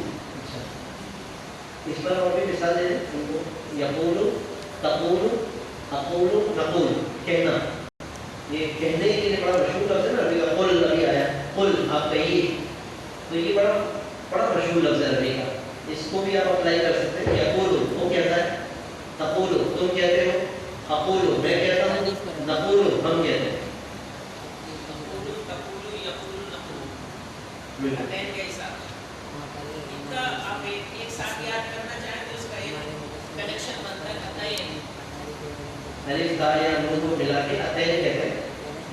اس پر اور بھی مثال دیں ان کو. یقول، تقول، اقول، نقول کہنا. یہ کہنے کے لیے بڑا مشہور لفظ ہے نا. ابھی قل ابھی آیا، قل آپ کہیے، تو یہ بڑا مشہور لفظ ہے عربی کا. اس کو بھی آپ اپلائی کر سکتے ہیں. یقول وہ کہتا ہے، تقول تم کہتے ہو، اقول میں کہتا ہوں، نقول ہم کہتے ہیں. الف تا یا نون کو ملا کے اتین کہتے ہیں.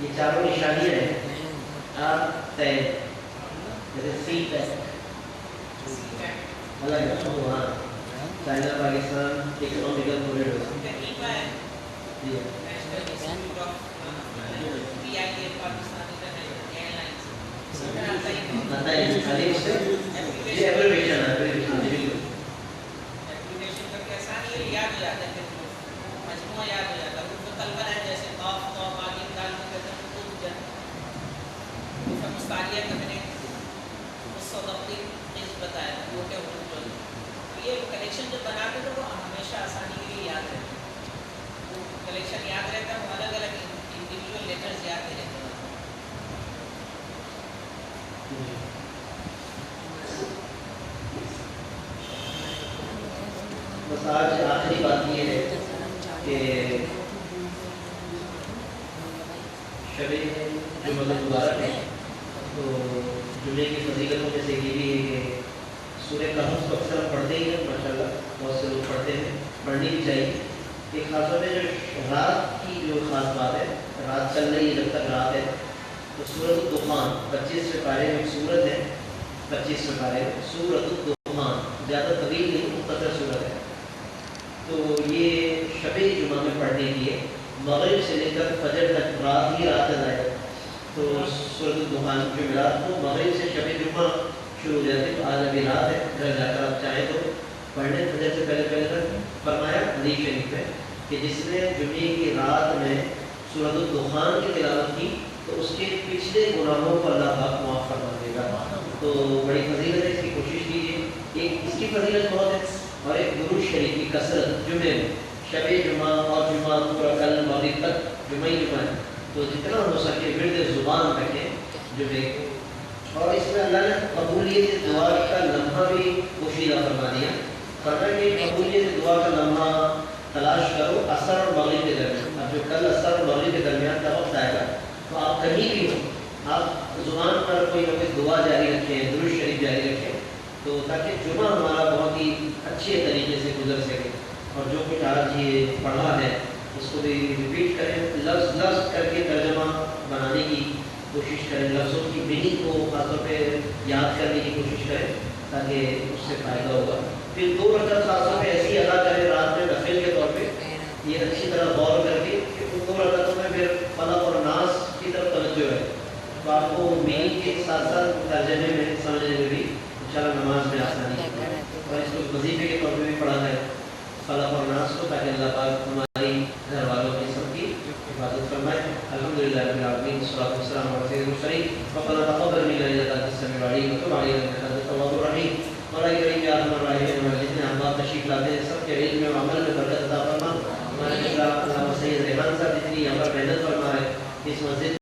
یہ چاروں نشانیاں ہیں. اتین جیسے سی پیک الگ ہے. وہاں چائنا پاکستان اکنامیکل کوریڈور جی ڈیوریشن یاد رہتا ہے، وہ الگ الگ انڈیویجول لیٹرز یاد نہیں رہتے. بس آج آخری بات یہ ہے کہ شب جمعہ مبارک ہے، تو جمعے کی فضیلتوں میں سے یہ بھی ہے کہ سورہ کہف کو اکثر ہم پڑھتے ہی ہیں، ماشاء اللہ بہت سے لوگ پڑھتے ہیں، پڑھنی بھی چاہیے. ایک خاص طور پہ جو رات کی جو خاص بات ہے، رات چل رہی ہے جب تک رات ہے، تو سورۃ الدخان 25 پارے میں ایک سورت ہے، 25 پارے سورۃ الدخان، زیادہ طویل نہیں، مختصر سورت ہے. تو یہ شب جمعہ میں پڑھنے کی ہے، مغرب سے لے کر فجر تک رات ہی رات ہے. تو سورۃ الدخان جمعرات کو مغرب سے شب جمعہ شروع ہو جاتے ہیں. تو آج ابھی رات ہے، گھر جا کر آپ چاہیں تو پڑھ لیں. فجر سے پہلے تک فرمایا حدیث شریف میں کہ جس نے جمعے کی رات میں سورۃ الدخان کی تلاوت کی تو اس کے پچھلے گناہوں کو اللہ پاک معاف فرما دے گا. تو بڑی فضیلت ہے، اس کی کوشش کیجیے. ایک اس کی فضیلت بہت ہے، اور ایک درود شریف کی کثرت جمعے میں، شب جمعہ اور جمعہ پورا کل مغرب تک جمعہ ہی جمعہ ہے، تو جتنا ہو سکے ورد زبان رکھیں جمعے کو. اور اس میں اللہ نے قبولیت دعا کا لمحہ بھی پوشیدہ فرما دیا. فرمایا کہ قبولیت دعا کا لمحہ تلاش کرو عصر اور مغرب کے درمیان. اب جو کل عصر اور مغرب کے درمیان کا وقت آئے گا تو آپ کہیں بھی ہو، آپ زبان پر کوئی نہ کوئی دعا جاری رکھیں، درود شریف جاری رکھیں، تو تاکہ جمعہ ہمارا بہت ہی اچھے طریقے سے گزر سکے. اور جو کچھ آج یہ پڑھا ہے اس کو بھی ریپیٹ کریں، لفظ لفظ کر کے ترجمہ بنانے کی کوشش کریں، لفظوں کی میننگ کو خاص طور پہ یاد کرنے کی کوشش کریں تاکہ اس سے فائدہ ہوگا. پھر 2 رکعت خاص طور پہ ایسی ادا کریں رات میں نفل کے طور پہ، یہ اچھی طرح غور کر کے کہ ان 2 رکعتوں میں پھر فلق اور ناس کی طرف توجہ ہے. تو آپ کو میننگ کے ساتھ ساتھ ترجمے میں سمجھنے میں بھی انشاءاللہ نماز میں آسانی ہوگی. اور اس کو وظیفے کے طور پہ بھی پڑھا ہے فلق اور ناس کو، تاکہ اللہ پاک ہماری گھر والوں کی سب کی حفاظت فرمائے. الحمدللہ رب العالمین، والصلاۃ والسلام علی سیدنا المرسلین. ربنا تقبل منا انک انت السمیع العلیم وتب علینا انک انت التواب الرحیم. مولا کریم یا ارحم الراحمین، جتنے احباب تشریف لاتے ہیں سب کے علم میں و عمل میں برکت عطا فرما. ہمارے علامہ سید ریحان صاحب جتنی یہاں پر محنت فرما ہے اس مسجد